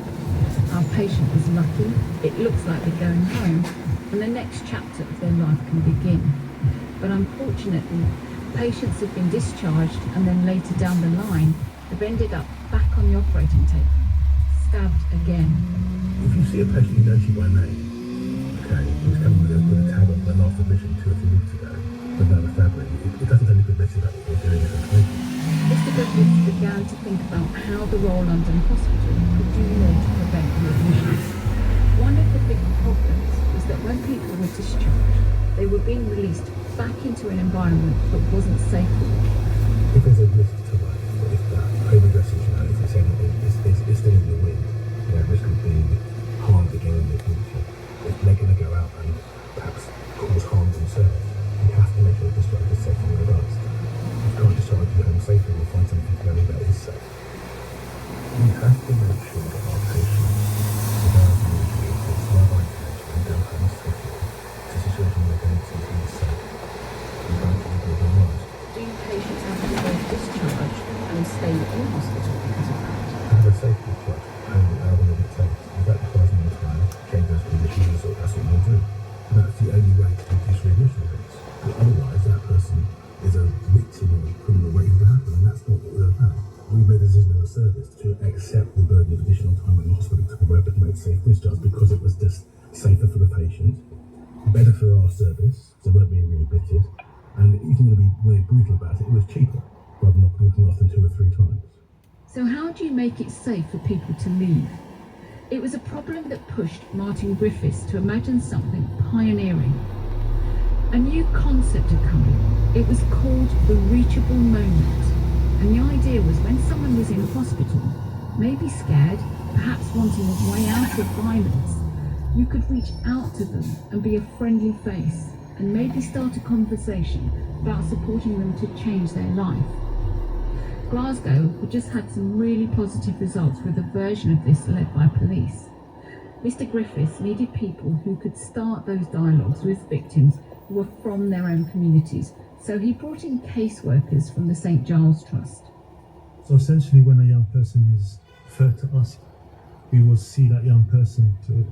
Speaker 1: Our patient was lucky, it looks like they're going home, and the next chapter of their life can begin. But unfortunately, patients have been discharged and then later down the line have ended up back on the operating table, stabbed again.
Speaker 9: If you see a patient you know she by name, okay, who's coming with a tab on their last admission 2 or 3 weeks ago, but now the fabric, it doesn't tell you good message about what we're doing as information.
Speaker 1: Mr. Griffiths began to think about how the Royal London Hospital could do more to prevent readmissions. One of the big problems was that when people were discharged, they were being released back into an environment that wasn't safe for them.
Speaker 9: If there's a risk to life, or if that home address is, if it's anything, it's still in the wind, risk of being harmed again in the future. If they're going to go out and perhaps cause harm themselves, you have to make sure the discharge is safe from the dust. You can't discharge you home safely and find something going that is safe. We have to make sure that our patients, with our communities, love our intention and go home safely to a situation where they're going to be safe.
Speaker 1: Do patients have to go discharged and stay in hospital because of that?
Speaker 9: Have a safe discharge, and however long it takes. If that requires more time, change those conditions, or that's what we'll do. And that's the only way to reduce readmission rates. But otherwise, that person is a victim of a criminal waiting to happen, and that's not what we're about. We made a decision as a service to accept the burden of additional time in the hospital to provide make safe discharge because it was just safer for the patient, better for our service, so we're being readmitted. And even to be really brutal about it, it was cheaper rather than looking after 2 or 3 times.
Speaker 1: So how do you make it safe for people to leave? It was a problem that pushed Martin Griffiths to imagine something pioneering. A new concept had come in. It was called the reachable moment. And the idea was when someone was in hospital, maybe scared, perhaps wanting a way out of violence, you could reach out to them and be a friendly face, and maybe start a conversation about supporting them to change their life. Glasgow had just had some really positive results with a version of this led by police. Mr. Griffiths needed people who could start those dialogues with victims who were from their own communities, so he brought in caseworkers from the St. Giles Trust.
Speaker 12: So essentially, when a young person is referred to us, we will see that young person to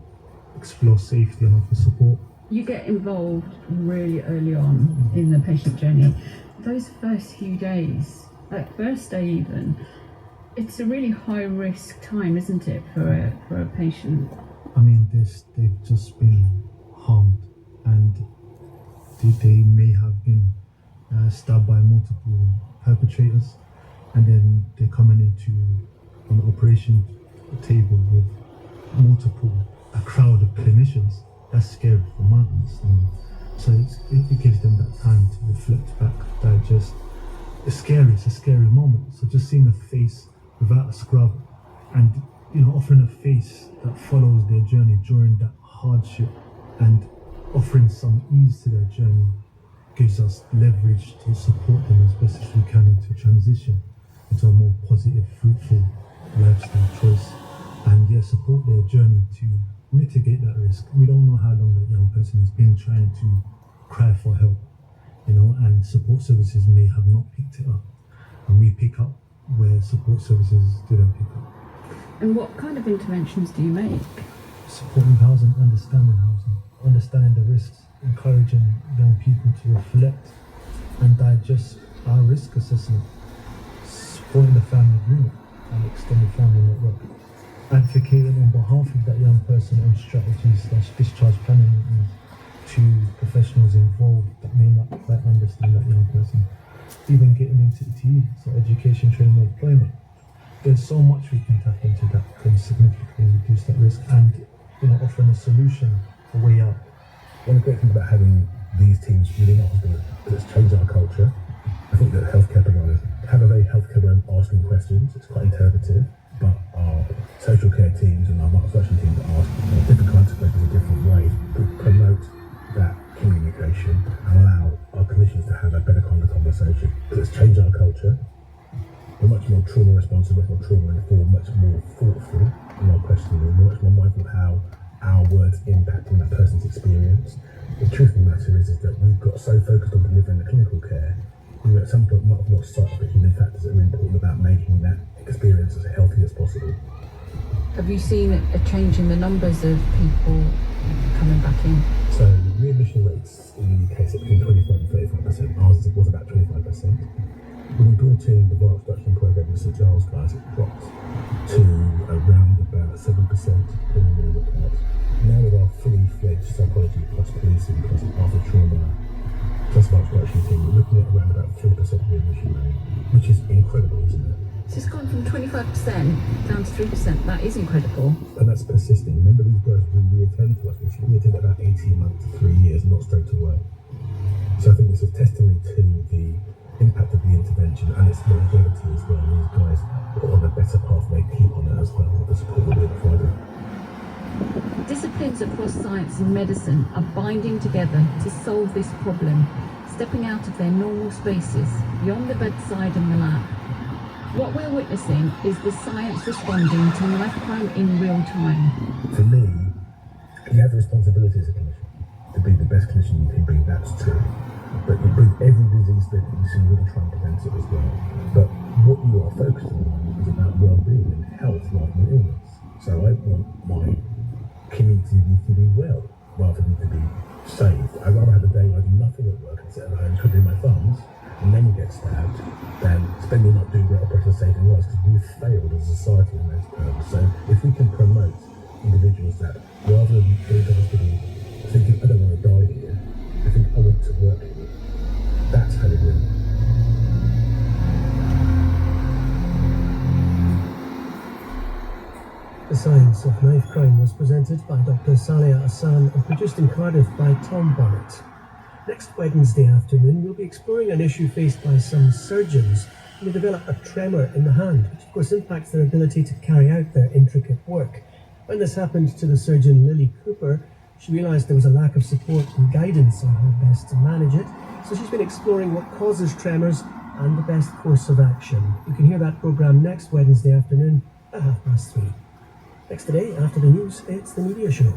Speaker 12: explore safety and offer support.
Speaker 1: You get involved really early on in the patient journey. Those first few days, like first day even, it's a really high risk time, isn't it, for a patient?
Speaker 12: I mean, they've just been harmed, and they may have been stabbed by multiple perpetrators, and then they're coming into an operation table with a crowd of clinicians. That's scary from my understanding. So it gives them that time to reflect back, digest. It's scary, it's a scary moment. So just seeing a face without a scrub and offering a face that follows their journey during that hardship and offering some ease to their journey gives us leverage to support them as best as we can into transition into a more positive, fruitful lifestyle choice, and support their journey to mitigate that risk. We don't know how long that young person has been trying to cry for help, and support services may have not picked it up, and we pick up where support services didn't pick up.
Speaker 1: And what kind of interventions do you make?
Speaker 12: Supporting housing, understanding the risks, encouraging young people to reflect and digest our risk assessment, supporting the family agreement and extended family network, advocating on behalf of that young person on strategies/discharge planning meetings to professionals involved that may not quite understand that young person, even getting into TE, so education, training, and employment. There's so much we can tap into that can significantly reduce that risk and offering a solution, a way out.
Speaker 9: One of the great things about having these teams within our hospital is it's changed our culture. I think that healthcare providers have a very healthcare way of asking questions. It's quite interpretive, but our social care teams and our multi-social teams ask different kinds of questions in different ways to promote that communication and allow our clinicians to have a better kind of conversation. It's changed our culture. We're much more trauma responsive, much more trauma informed, much more thoughtful in our questioning. We're much more mindful of how our words impact on that person's experience. The truth of the matter is that we've got so focused on delivering the clinical care, we at some point might have lost sight of the human factors that are important about making that experience as healthy as possible.
Speaker 1: Have you seen a change in the numbers of people coming back in?
Speaker 9: So readmission rates in the UK sit between 25 and 35%. Ours was about 25%. When we brought in the virus reduction program with St Giles guys, it dropped to around about 7% depending on the report. Now with our fully fledged psychology plus policing plus after trauma plus virus reduction team, we're looking at around about 3% readmission rate, which is incredible, isn't it?
Speaker 1: So it's gone from 25% down to 3%. That is incredible.
Speaker 9: And that's persisting. Remember, these guys who reattend to us, which reattend about 18 months to 3 years, not straight away. So I think it's a testimony to the impact of the intervention and its longevity as well. These guys put on a better path, they keep on it as well with the support that we're providing.
Speaker 1: Disciplines across science and medicine are binding together to solve this problem, stepping out of their normal spaces, beyond the bedside and the lab. What we're witnessing is the science responding to knife crime in real time.
Speaker 9: For me, you have the responsibility as a clinician to be the best clinician you can be, that's true. But with every disease that you see, you really try and prevent it as well. But what you are focusing on is about well-being and health rather than illness. So I want my community to be well rather than to be saved. I'd rather have a day where I do nothing at work and sit at home twiddling my thumbs and then get stabbed than spend the night doing great operations saving lives, because we've failed as a society in those terms. So if we can promote individuals that rather than going to hospital thinking I don't want to die here, I think I want to work here. That's how we do it.
Speaker 18: The Science of Knife Crime was presented by Dr. Salia Hassan and produced in Cardiff by Tom Bonnet. Next Wednesday afternoon, we'll be exploring an issue faced by some surgeons who develop a tremor in the hand, which of course impacts their ability to carry out their intricate work. When this happened to the surgeon Lily Cooper, she realised there was a lack of support and guidance on how best to manage it, so she's been exploring what causes tremors and the best course of action. You can hear that programme next Wednesday afternoon at 3:30. Next today, after the news, it's the media show.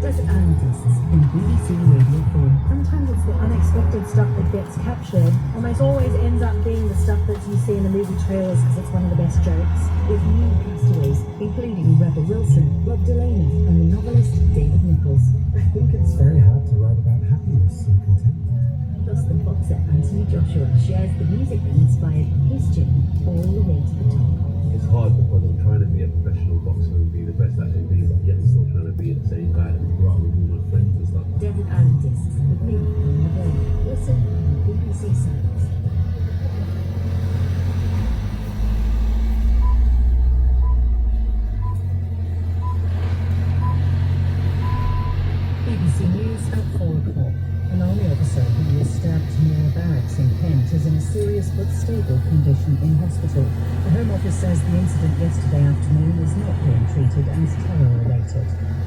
Speaker 3: Desert Island Discs in BBC Radio 4. Sometimes it's the unexpected stuff that gets captured. Almost always ends up being the stuff that you see in the movie trailers because it's one of the best jokes. With new castaways, including Rebel Wilson, Rob Delaney, and the novelist David Nichols.
Speaker 18: I think it's very hard to write about happiness and contentment.
Speaker 3: Plus, the boxer Anthony Joshua shares the music that inspired his journey all the way to the top.
Speaker 11: it's hard because I'm trying to be a professional boxer and be the best I can be, but yet I'm still trying to be the same guy that I grew up with all my friends and stuff.
Speaker 3: Desert Island Discs with me, on the day. Listen on BBC Sounds. BBC News at 4 o'clock. An army officer who was stabbed near a barracks in Kent is in a serious but stable condition in hospital. The Home Office says the incident yesterday afternoon is not being treated as terror-related.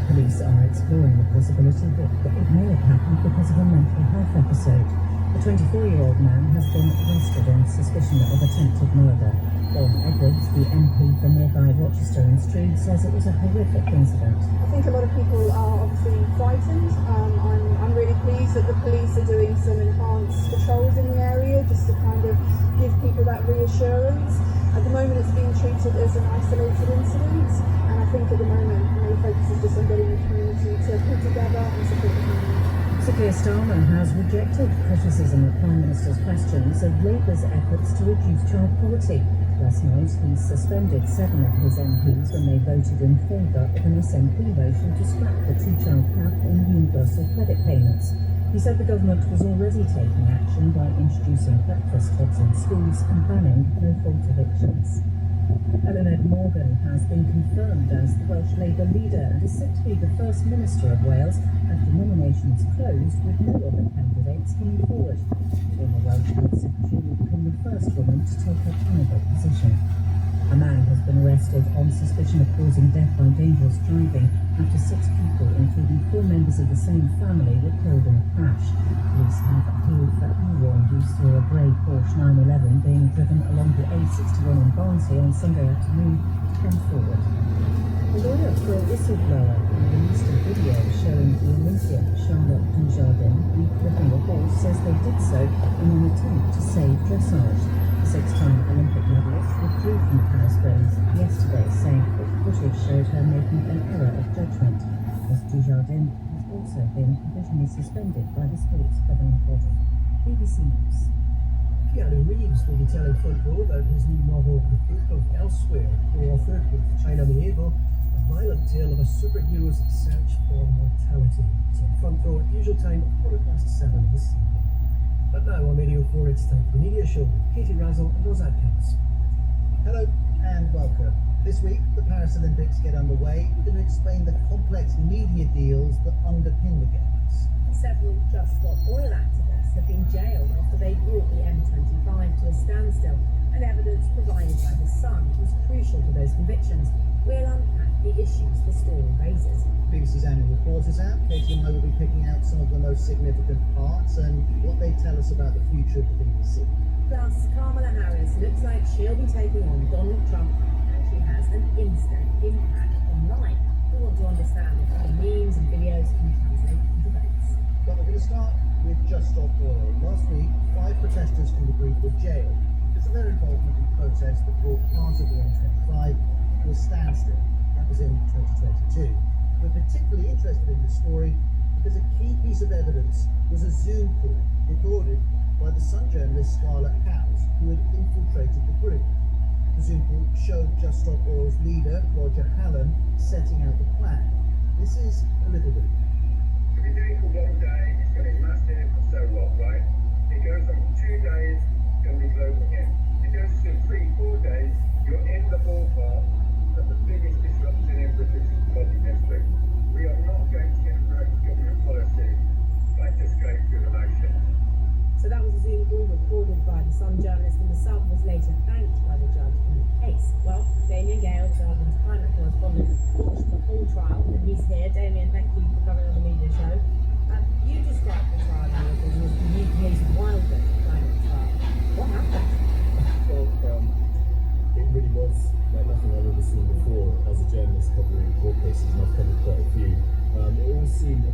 Speaker 3: Police are exploring the possibility that it may have happened because of a mental health episode. The 24-year-old man has been arrested on suspicion of attempted murder. Bob Edwards, the MP from nearby Rochester and Stroud, says it was a horrific incident.
Speaker 13: I think a lot of people are obviously frightened. I'm really pleased that the police are doing some enhanced patrols in the area just to kind of give people that reassurance. At the moment it's being treated as an isolated incident, and I think at the moment the main focus is just on getting the community to pull together and support the family.
Speaker 3: Sir Keir Starmer has rejected criticism of Prime Minister's questions of Labour's efforts to reduce child poverty. Last night, he suspended 7 of his MPs when they voted in favour of an SNP motion to scrap the two-child cap on universal credit payments. He said the government was already taking action by introducing breakfast clubs in schools and banning no-fault evictions. Eluned Morgan has been confirmed as the Welsh Labour leader and is set to be the first Minister of Wales after nominations closed with no other candidates coming forward. Former Welsh Health Secretary will become the first woman to take up either position. A man has been arrested on suspicion of causing death by dangerous driving after 6 people, including 4 members of the same family, were killed in a crash. Police have appealed for anyone who saw a grey Porsche 911 being driven along the A61 in Barnsley on Sunday afternoon to come forward. The lawyer for a whistleblower released a video showing the Olympian Charlotte Dujardin gripping a horse says they did so in an attempt to save dressage. The 6-time Olympic medalist withdrew from Paris Games yesterday, saying that footage showed her making an error of judgment. Ms. Dujardin has also been provisionally suspended by the sports governing body. BBC News.
Speaker 18: Keanu Reeves will be telling Front Row about his new novel, The Book of Elsewhere, co-authored with China Mieville, a violent tale of a superhero's search for mortality. It's on Front Row at usual time, 7:15 this evening. But now on Radio 4, it's time for the media show with Katie Razzle and Roz Adkins.
Speaker 14: Hello and welcome. This week, the Paris Olympics get underway. We're going to explain the complex media deals that underpin the Games.
Speaker 15: Several Just Stop Oil activists have been jailed after they brought the M25 to a standstill, and evidence provided by The Sun was crucial to those convictions. We'll unpack the issues the story raises.
Speaker 14: BBC's annual report is out. Katie and I will be picking out some of the most significant parts and what they tell us about the future of the BBC.
Speaker 15: Plus, Kamala Harris looks like she'll be taking on Donald Trump, and she has an instant impact online. We want to understand how the memes and videos can translate into votes.
Speaker 14: But we're going to start with Just Stop Oil. Last week, 5 protesters from the group were jailed because of their involvement in protests that brought part of the M25 to a standstill. That was in 2022. We're particularly interested in this story because a key piece of evidence was a Zoom call recorded by the Sun journalist Scarlett Howes, who had infiltrated the group. The Zoom call showed Just Stop Oil's leader, Roger Hallen, setting out the plan. This is a little bit.
Speaker 16: If you do it for 1 day, it's going to be massive, so what, right? It goes on for 2 days, it's going to be global again. It goes to 3-4 days, you're in the ballpark of the biggest disruption in British public history. We are not going to get correct government policy by just going through the motion.
Speaker 15: So that was a Zoom call recorded by the Sun journalist, and the Sun was later thanked by the judge in the case. Well, Damien Gale, Guardian's climate correspondent, watched the whole trial, and he's here. Damien, thank you for coming on the media show. You described the trial as the UK's wildest climate trial. What happened?
Speaker 27: Well, it really was like nothing I've ever seen before as a journalist covering court cases, and I've covered quite a few. It all seemed,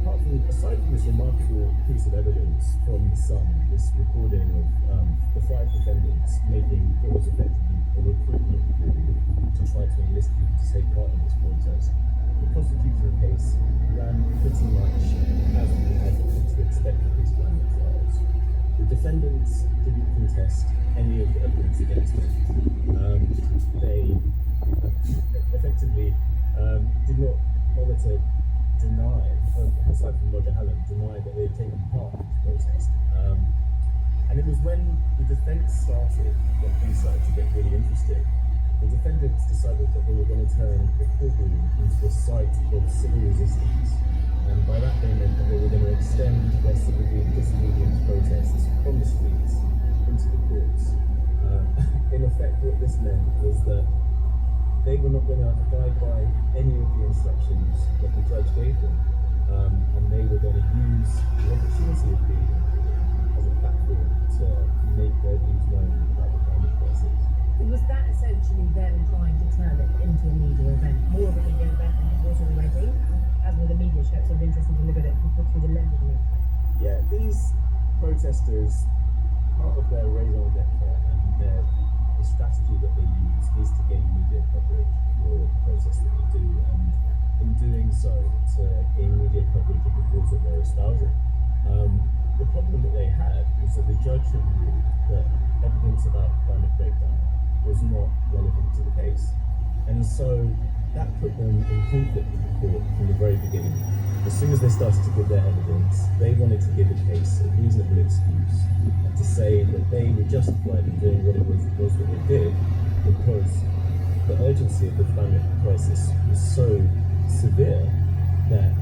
Speaker 27: aside from this remarkable piece of evidence from The Sun, this recording of the 5 defendants making what was effectively a recruitment to try to enlist people to take part in this protest, the prosecution case ran pretty much as we had to expect of these climate trials. The defendants didn't contest any of the evidence against them. They effectively did not bother to deny, aside from Roger Hallam, deny that they had taken part in the protest. And it was when the defence started, that things started to get really interesting. The defendants decided that they were going to turn the courtroom into a site of civil resistance. And by that they meant that they were going to extend their disobedience protests from the streets into the courts. In effect, what this meant was that they were not going to abide by any of the instructions that the judge gave them, and they were going to use the opportunity of being in court as a platform to make their views known about the climate crisis.
Speaker 15: Was that essentially them trying to turn it into a media event, more of a media event than it was already? As with the media show, it's sort of interesting to look at it through the lens of the media.
Speaker 27: Yeah, these protesters, part of their raison d'etre and the strategy that they use is to gain media coverage for the protests that they do, and in doing so, to gain media coverage of the cause that they're espousing. The problem that they had was that the judge had ruled that evidence about climate breakdown was not relevant to the case. And so that put them in conflict with the court from the very beginning. As soon as they started to give their evidence, they wanted to give a case, a reasonable excuse, and to say that they were justified in doing what it was that they did because the urgency of the climate crisis was so severe that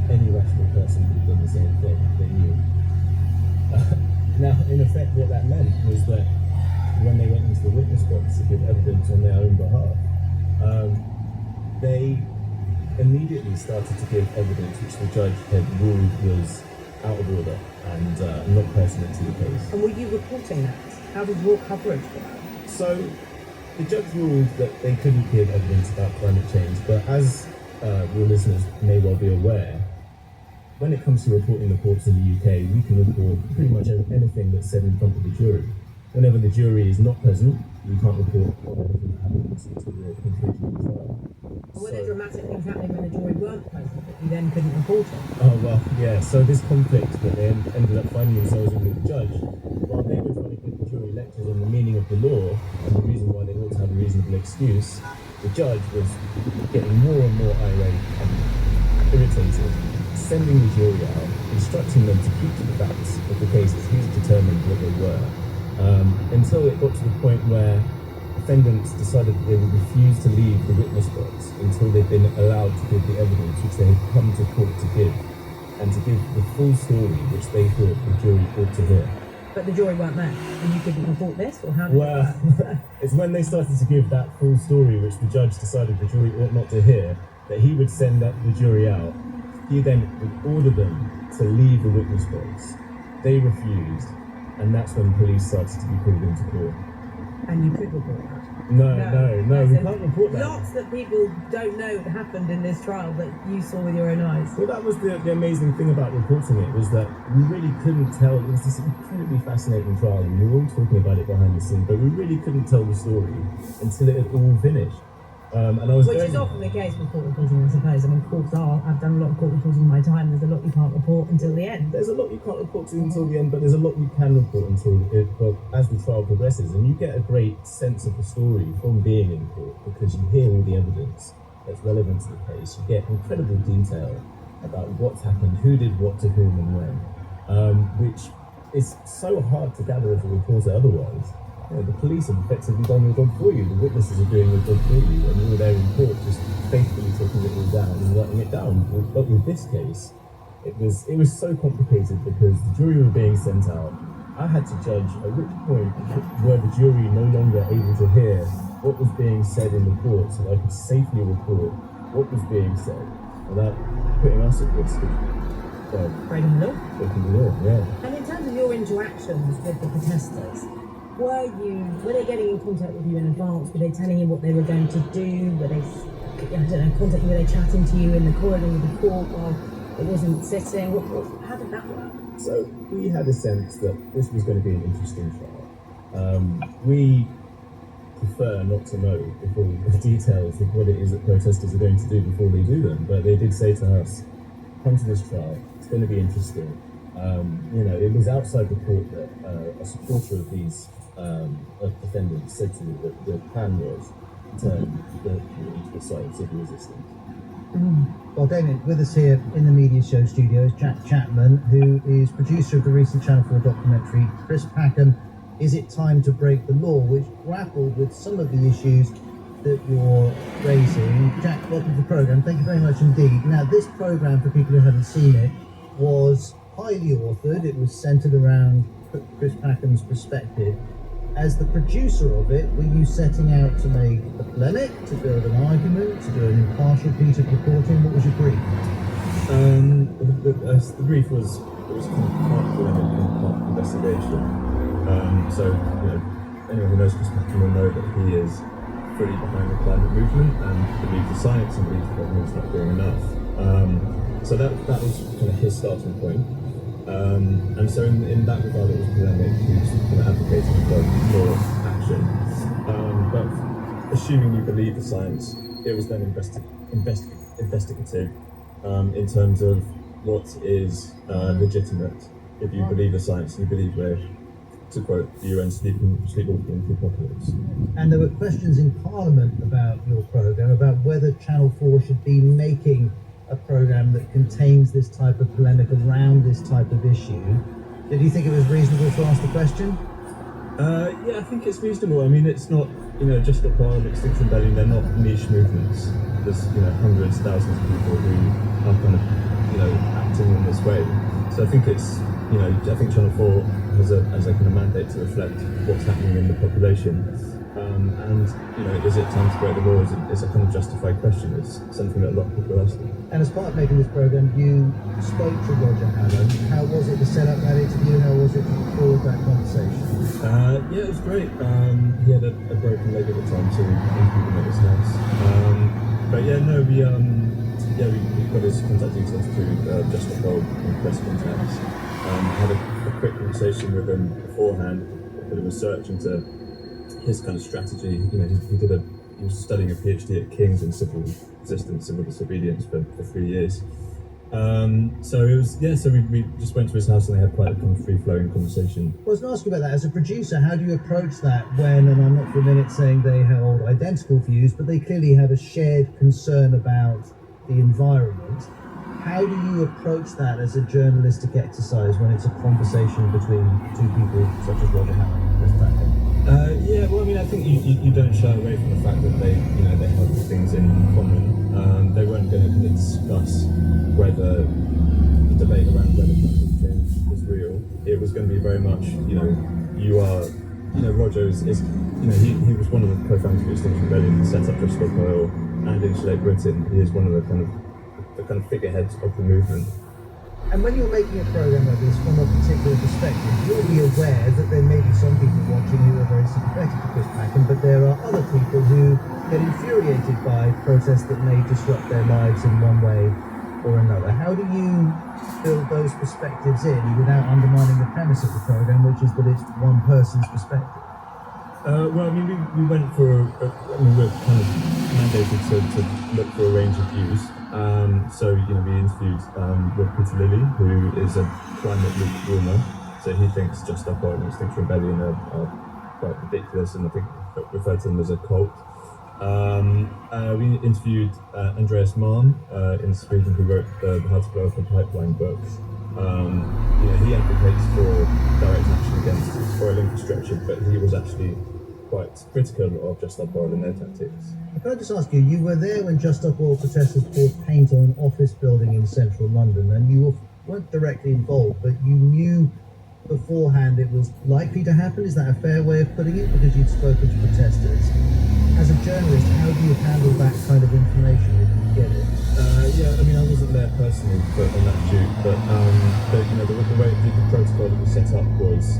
Speaker 27: any rational person would have done the same thing, they knew. Now, in effect, what that meant was that when they went into the witness box to give evidence on their own behalf, they immediately started to give evidence which the judge had ruled was out of order and not pertinent to the case.
Speaker 15: And were you reporting that? How did your coverage work?
Speaker 27: So, the judge ruled that they couldn't give evidence about climate change, but as your listeners may well be aware, when it comes to reporting the courts in the UK, we can report pretty much anything that's said in front of the jury. Whenever the jury is not present, we can't report on anything that happens until the conclusion of the trial.
Speaker 15: Were there dramatic things happening when the jury weren't present that you then couldn't report on?
Speaker 27: Oh, well, yeah, so this conflict that they ended up finding themselves in with the judge, while they were trying to give the jury lectures on the meaning of the law and the reason why they ought to have a reasonable excuse, the judge was getting more and more irate and irritated, sending the jury out, instructing them to keep to the facts of the case as he's determined what they were, until it got to the point where defendants decided that they would refuse to leave the witness box until they'd been allowed to give the evidence which they had come to court to give, and to give the full story which they thought the jury ought to hear.
Speaker 15: But the jury weren't there, and you couldn't report this, or how did
Speaker 27: Well, it's when they started to give that full story which the judge decided the jury ought not to hear, that he would send the jury out. He then would order them to leave the witness box. They refused, and that's when police started to be called into court.
Speaker 15: And you could report that?
Speaker 27: No, we can't report that.
Speaker 15: Lots that people don't know that happened in this trial that you saw with your own eyes.
Speaker 27: Well, that was the amazing thing about reporting it, was that we really couldn't tell. It was this incredibly fascinating trial, and we were all talking about it behind the scenes, but we really couldn't tell the story until it had all finished. And I was
Speaker 15: Which is often the case with court reporting, I suppose. I mean, I've done a lot of court reporting in my time. There's a lot you can't report until the end.
Speaker 27: There's a lot you can't report to until the end, but there's a lot you can report as the trial progresses, and you get a great sense of the story from being in court because you hear all the evidence that's relevant to the case. You get incredible detail about what's happened, who did what to whom and when, which is so hard to gather as a reporter otherwise. The police have effectively done your job for you, the witnesses are doing your job for you, and you're there in court just faithfully taking it all down and writing it down. But with this case, it was so complicated because the jury were being sent out. I had to judge at which point were the jury no longer able to hear what was being said in the court, so I could safely report what was being said without putting us at risk of
Speaker 15: breaking the law.
Speaker 27: Breaking the law, yeah.
Speaker 15: And in terms of your interactions with the protesters, were they getting in contact with you in advance? Were they telling you what they were going to do? Were they, contacting you? Were they chatting to you in the corridor of the court while it wasn't sitting? How did that work?
Speaker 27: So we had a sense that this was going to be an interesting trial. We prefer not to know the full details of what it is that protesters are going to do before they do them, but they did say to us, come to this trial, it's going to be interesting. It was outside the court that a supporter of these defendants said to me that the plan was
Speaker 5: turn into the site of civil resistance.
Speaker 14: Well, Damien, with us here in the Media Show studio is Jack Chapman, who is producer of the recent Channel 4 documentary Chris Packham, Is It Time to Break the Law?, which grappled with some of the issues that you're raising. Jack, welcome to the programme. Thank you very much indeed. Now, this programme, for people who haven't seen it, was highly authored. It was centred around Chris Packham's perspective. As the producer of it, were you setting out to make a polemic, to build an argument, to do an impartial piece of reporting? What was your brief?
Speaker 5: The brief was kind of part polemic and part investigation. So, anyone who knows Chris Packham will know that he is fully behind the climate movement and believes the science and believes the government's not doing enough. So that was kind of his starting point. And so in that regard, it was polemic. He was kind of advocating for more action. But assuming you believe the science, it was then investigative in terms of what is legitimate. If you believe the science, you believe we're, to quote the UN, sleepwalking through apocalypse.
Speaker 14: And there were questions in Parliament about your programme, about whether Channel 4 should be making a programme that contains this type of polemic around this type of issue. Did you think it was reasonable to ask the question?
Speaker 5: Yeah, I think it's reasonable. I mean, it's not, Just Stop Oil, Extinction Rebellion, they're not niche movements. There's, hundreds, thousands of people who are kind of, acting in this way. So I think it's, I think Channel 4 has a kind of mandate to reflect what's happening in the population. And, is it time to break the law? Is a kind of justified question. It's something that a lot of people are asking.
Speaker 14: And as part of making this programme, you spoke to Roger Allen. How was it to set up that interview? How was it to record that conversation?
Speaker 5: Yeah, it was great. He had a broken leg at the time, so we interviewed him at his house. But yeah, no, we got his contact details through Just Stop Oil and press contacts. Had a quick conversation with him beforehand, a bit of research into his kind of strategy. He was studying a PhD at King's in civil resistance, civil disobedience for 3 years. So it was, so we just went to his house and they had quite a kind of free-flowing conversation.
Speaker 14: I was going to ask you about that. As a producer, how do you approach that when, and I'm not for a minute saying they hold identical views, but they clearly have a shared concern about the environment. How do you approach that as a journalistic exercise when it's a conversation between two people such as Roger Allen and Chris Packham?
Speaker 5: Yeah, well, I mean, I think you don't shy away from the fact that they have things in common. They weren't going to discuss whether the debate around whether climate change is real. It was going to be very much, Roger is he was one of the co-founders of Extinction Rebellion, who set up Just Stop Oil and Insulate Britain. He is one of the kind of figureheads of the movement.
Speaker 14: And when you're making a programme like this from a particular perspective, you'll be aware that there may be some people watching who are very sympathetic to Chris Packham, but there are other people who get infuriated by protests that may disrupt their lives in one way or another. How do you build those perspectives in without undermining the premise of the programme, which is that it's one person's perspective?
Speaker 5: Well, I mean, we went for, we're kind of mandated to look for a range of views. So, we interviewed with Peter Lilly, who is a climate rumour. So he thinks Just Stop Oil and Extinction Rebellion are quite ridiculous, and I think referred to them as a cult. We interviewed Andreas Malm in Sweden, who wrote the How to Blow Up a Pipeline book. He advocates for direct action against oil infrastructure, but he was actually quite critical of Just Stop Oil and their tactics.
Speaker 14: Can I just ask you, you were there when Just Stop Oil protesters poured paint on an office building in central London, and you weren't directly involved, but you knew beforehand it was likely to happen. Is that a fair way of putting it? Because you'd spoken to protesters. As a journalist, how do you handle that kind of information if you get it?
Speaker 5: Yeah, I mean, I wasn't there personally on that shoot, but the way the protocol that we set up was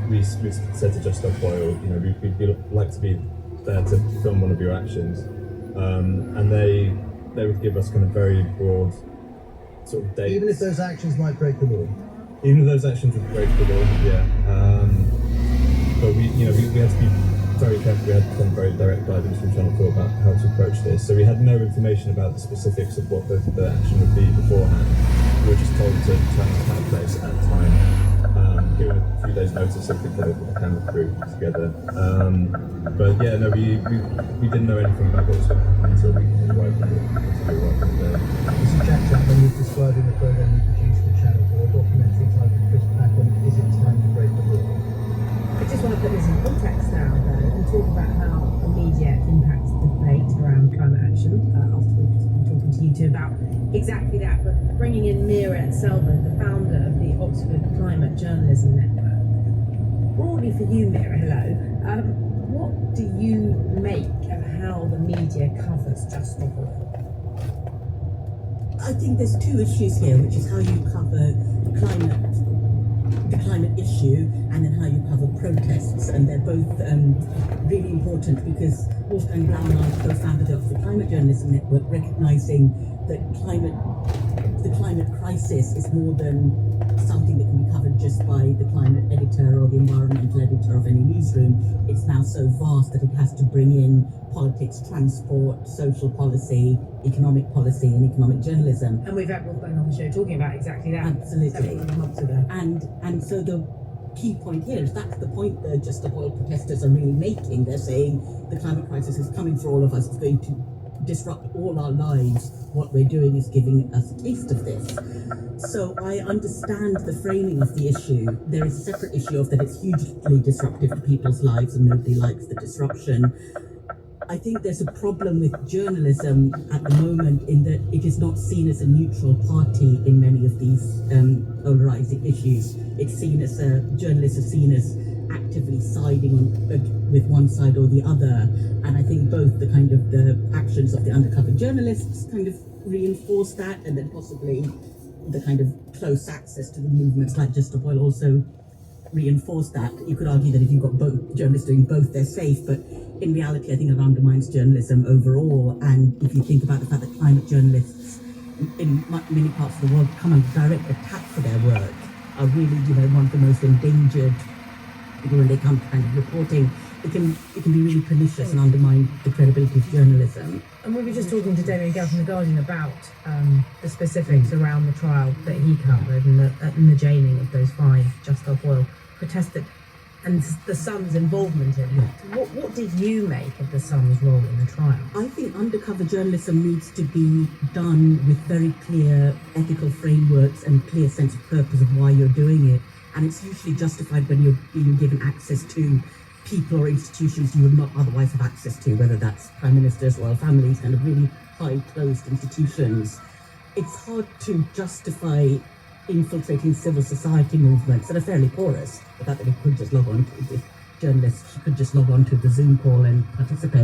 Speaker 5: we said to Just Stop Oil, we'd like to be there to film one of your actions, and they would give us kind of very broad sort of dates.
Speaker 14: Even if those actions might break the law.
Speaker 5: Even if those actions would break the law, yeah. But we had to be very careful. We had some very direct guidance from Channel 4 about how to approach this. So we had no information about the specifics of what the action would be beforehand. We were just told to try and have place at the time, given a few days' notice, so we put a camera crew together. But yeah, no, we didn't know anything about what was going to happen until we arrived on the
Speaker 14: This is Jack Chapman, who's describing the programme we produced for Channel 4, a documentary titled Chris Packham, Is It Time to Break the Law?
Speaker 15: I just want to put this in context now, though, and talk about how the media impacts the debate around climate action. After we've been talking to you two about exactly that, but bringing in Mira Selva, the founder of the Oxford Climate Journalism Network. Broadly for you, Mira, hello. What do you make of how the media covers Just Stop Oil?
Speaker 7: I think there's two issues here, which is how you cover the climate issue, and then how you cover protests, and they're both really important because Wolfgang Brown and I co-founded the Climate Journalism Network, recognizing that the climate crisis is more than something that can be covered just by the climate editor or the environmental editor of any newsroom. It's now so vast that it has to bring in politics, transport, social policy, and economic journalism.
Speaker 15: And we've had Wolfgang on the show talking about exactly that.
Speaker 7: Absolutely.
Speaker 15: Several months ago.
Speaker 7: And so the key point here is that's the point the Just Stop Oil protesters are really making. They're saying the climate crisis is coming for all of us. It's going to disrupt all our lives. What we're doing is giving us a taste of this. So I understand the framing of the issue. There is a separate issue of that it's hugely disruptive to people's lives and nobody likes the disruption. I think there's a problem with journalism at the moment in that it is not seen as a neutral party in many of these polarizing issues. It's seen as journalists are seen as actively siding with one side or the other, and I think both the actions of the undercover journalists kind of reinforce that, and then possibly the kind of close access to the movements like Just Stop Oil also reinforce that. You could argue that if you've got both journalists doing both, they're safe, but in reality I think it undermines journalism overall. And if you think about the fact that climate journalists in many parts of the world come under direct attack for their work, are really one of the most endangered people when they come to kind of reporting, it can be really pernicious and undermine the credibility of journalism.
Speaker 15: And we were just talking to Damien Gale from The Guardian about the specifics around the trial that he covered and the jailing of those 5 Just Stop Oil protesters and the Sun's involvement in it. What did you make of the Sun's role in the trial?
Speaker 7: I think undercover journalism needs to be done with very clear ethical frameworks and clear sense of purpose of why you're doing it. And it's usually justified when you're being given access to people or institutions you would not otherwise have access to, whether that's prime ministers, royal families, kind of really high closed institutions. It's hard to justify infiltrating civil society movements that are fairly porous. The fact that we could just log on to the journalists could just log on to the Zoom call and participate.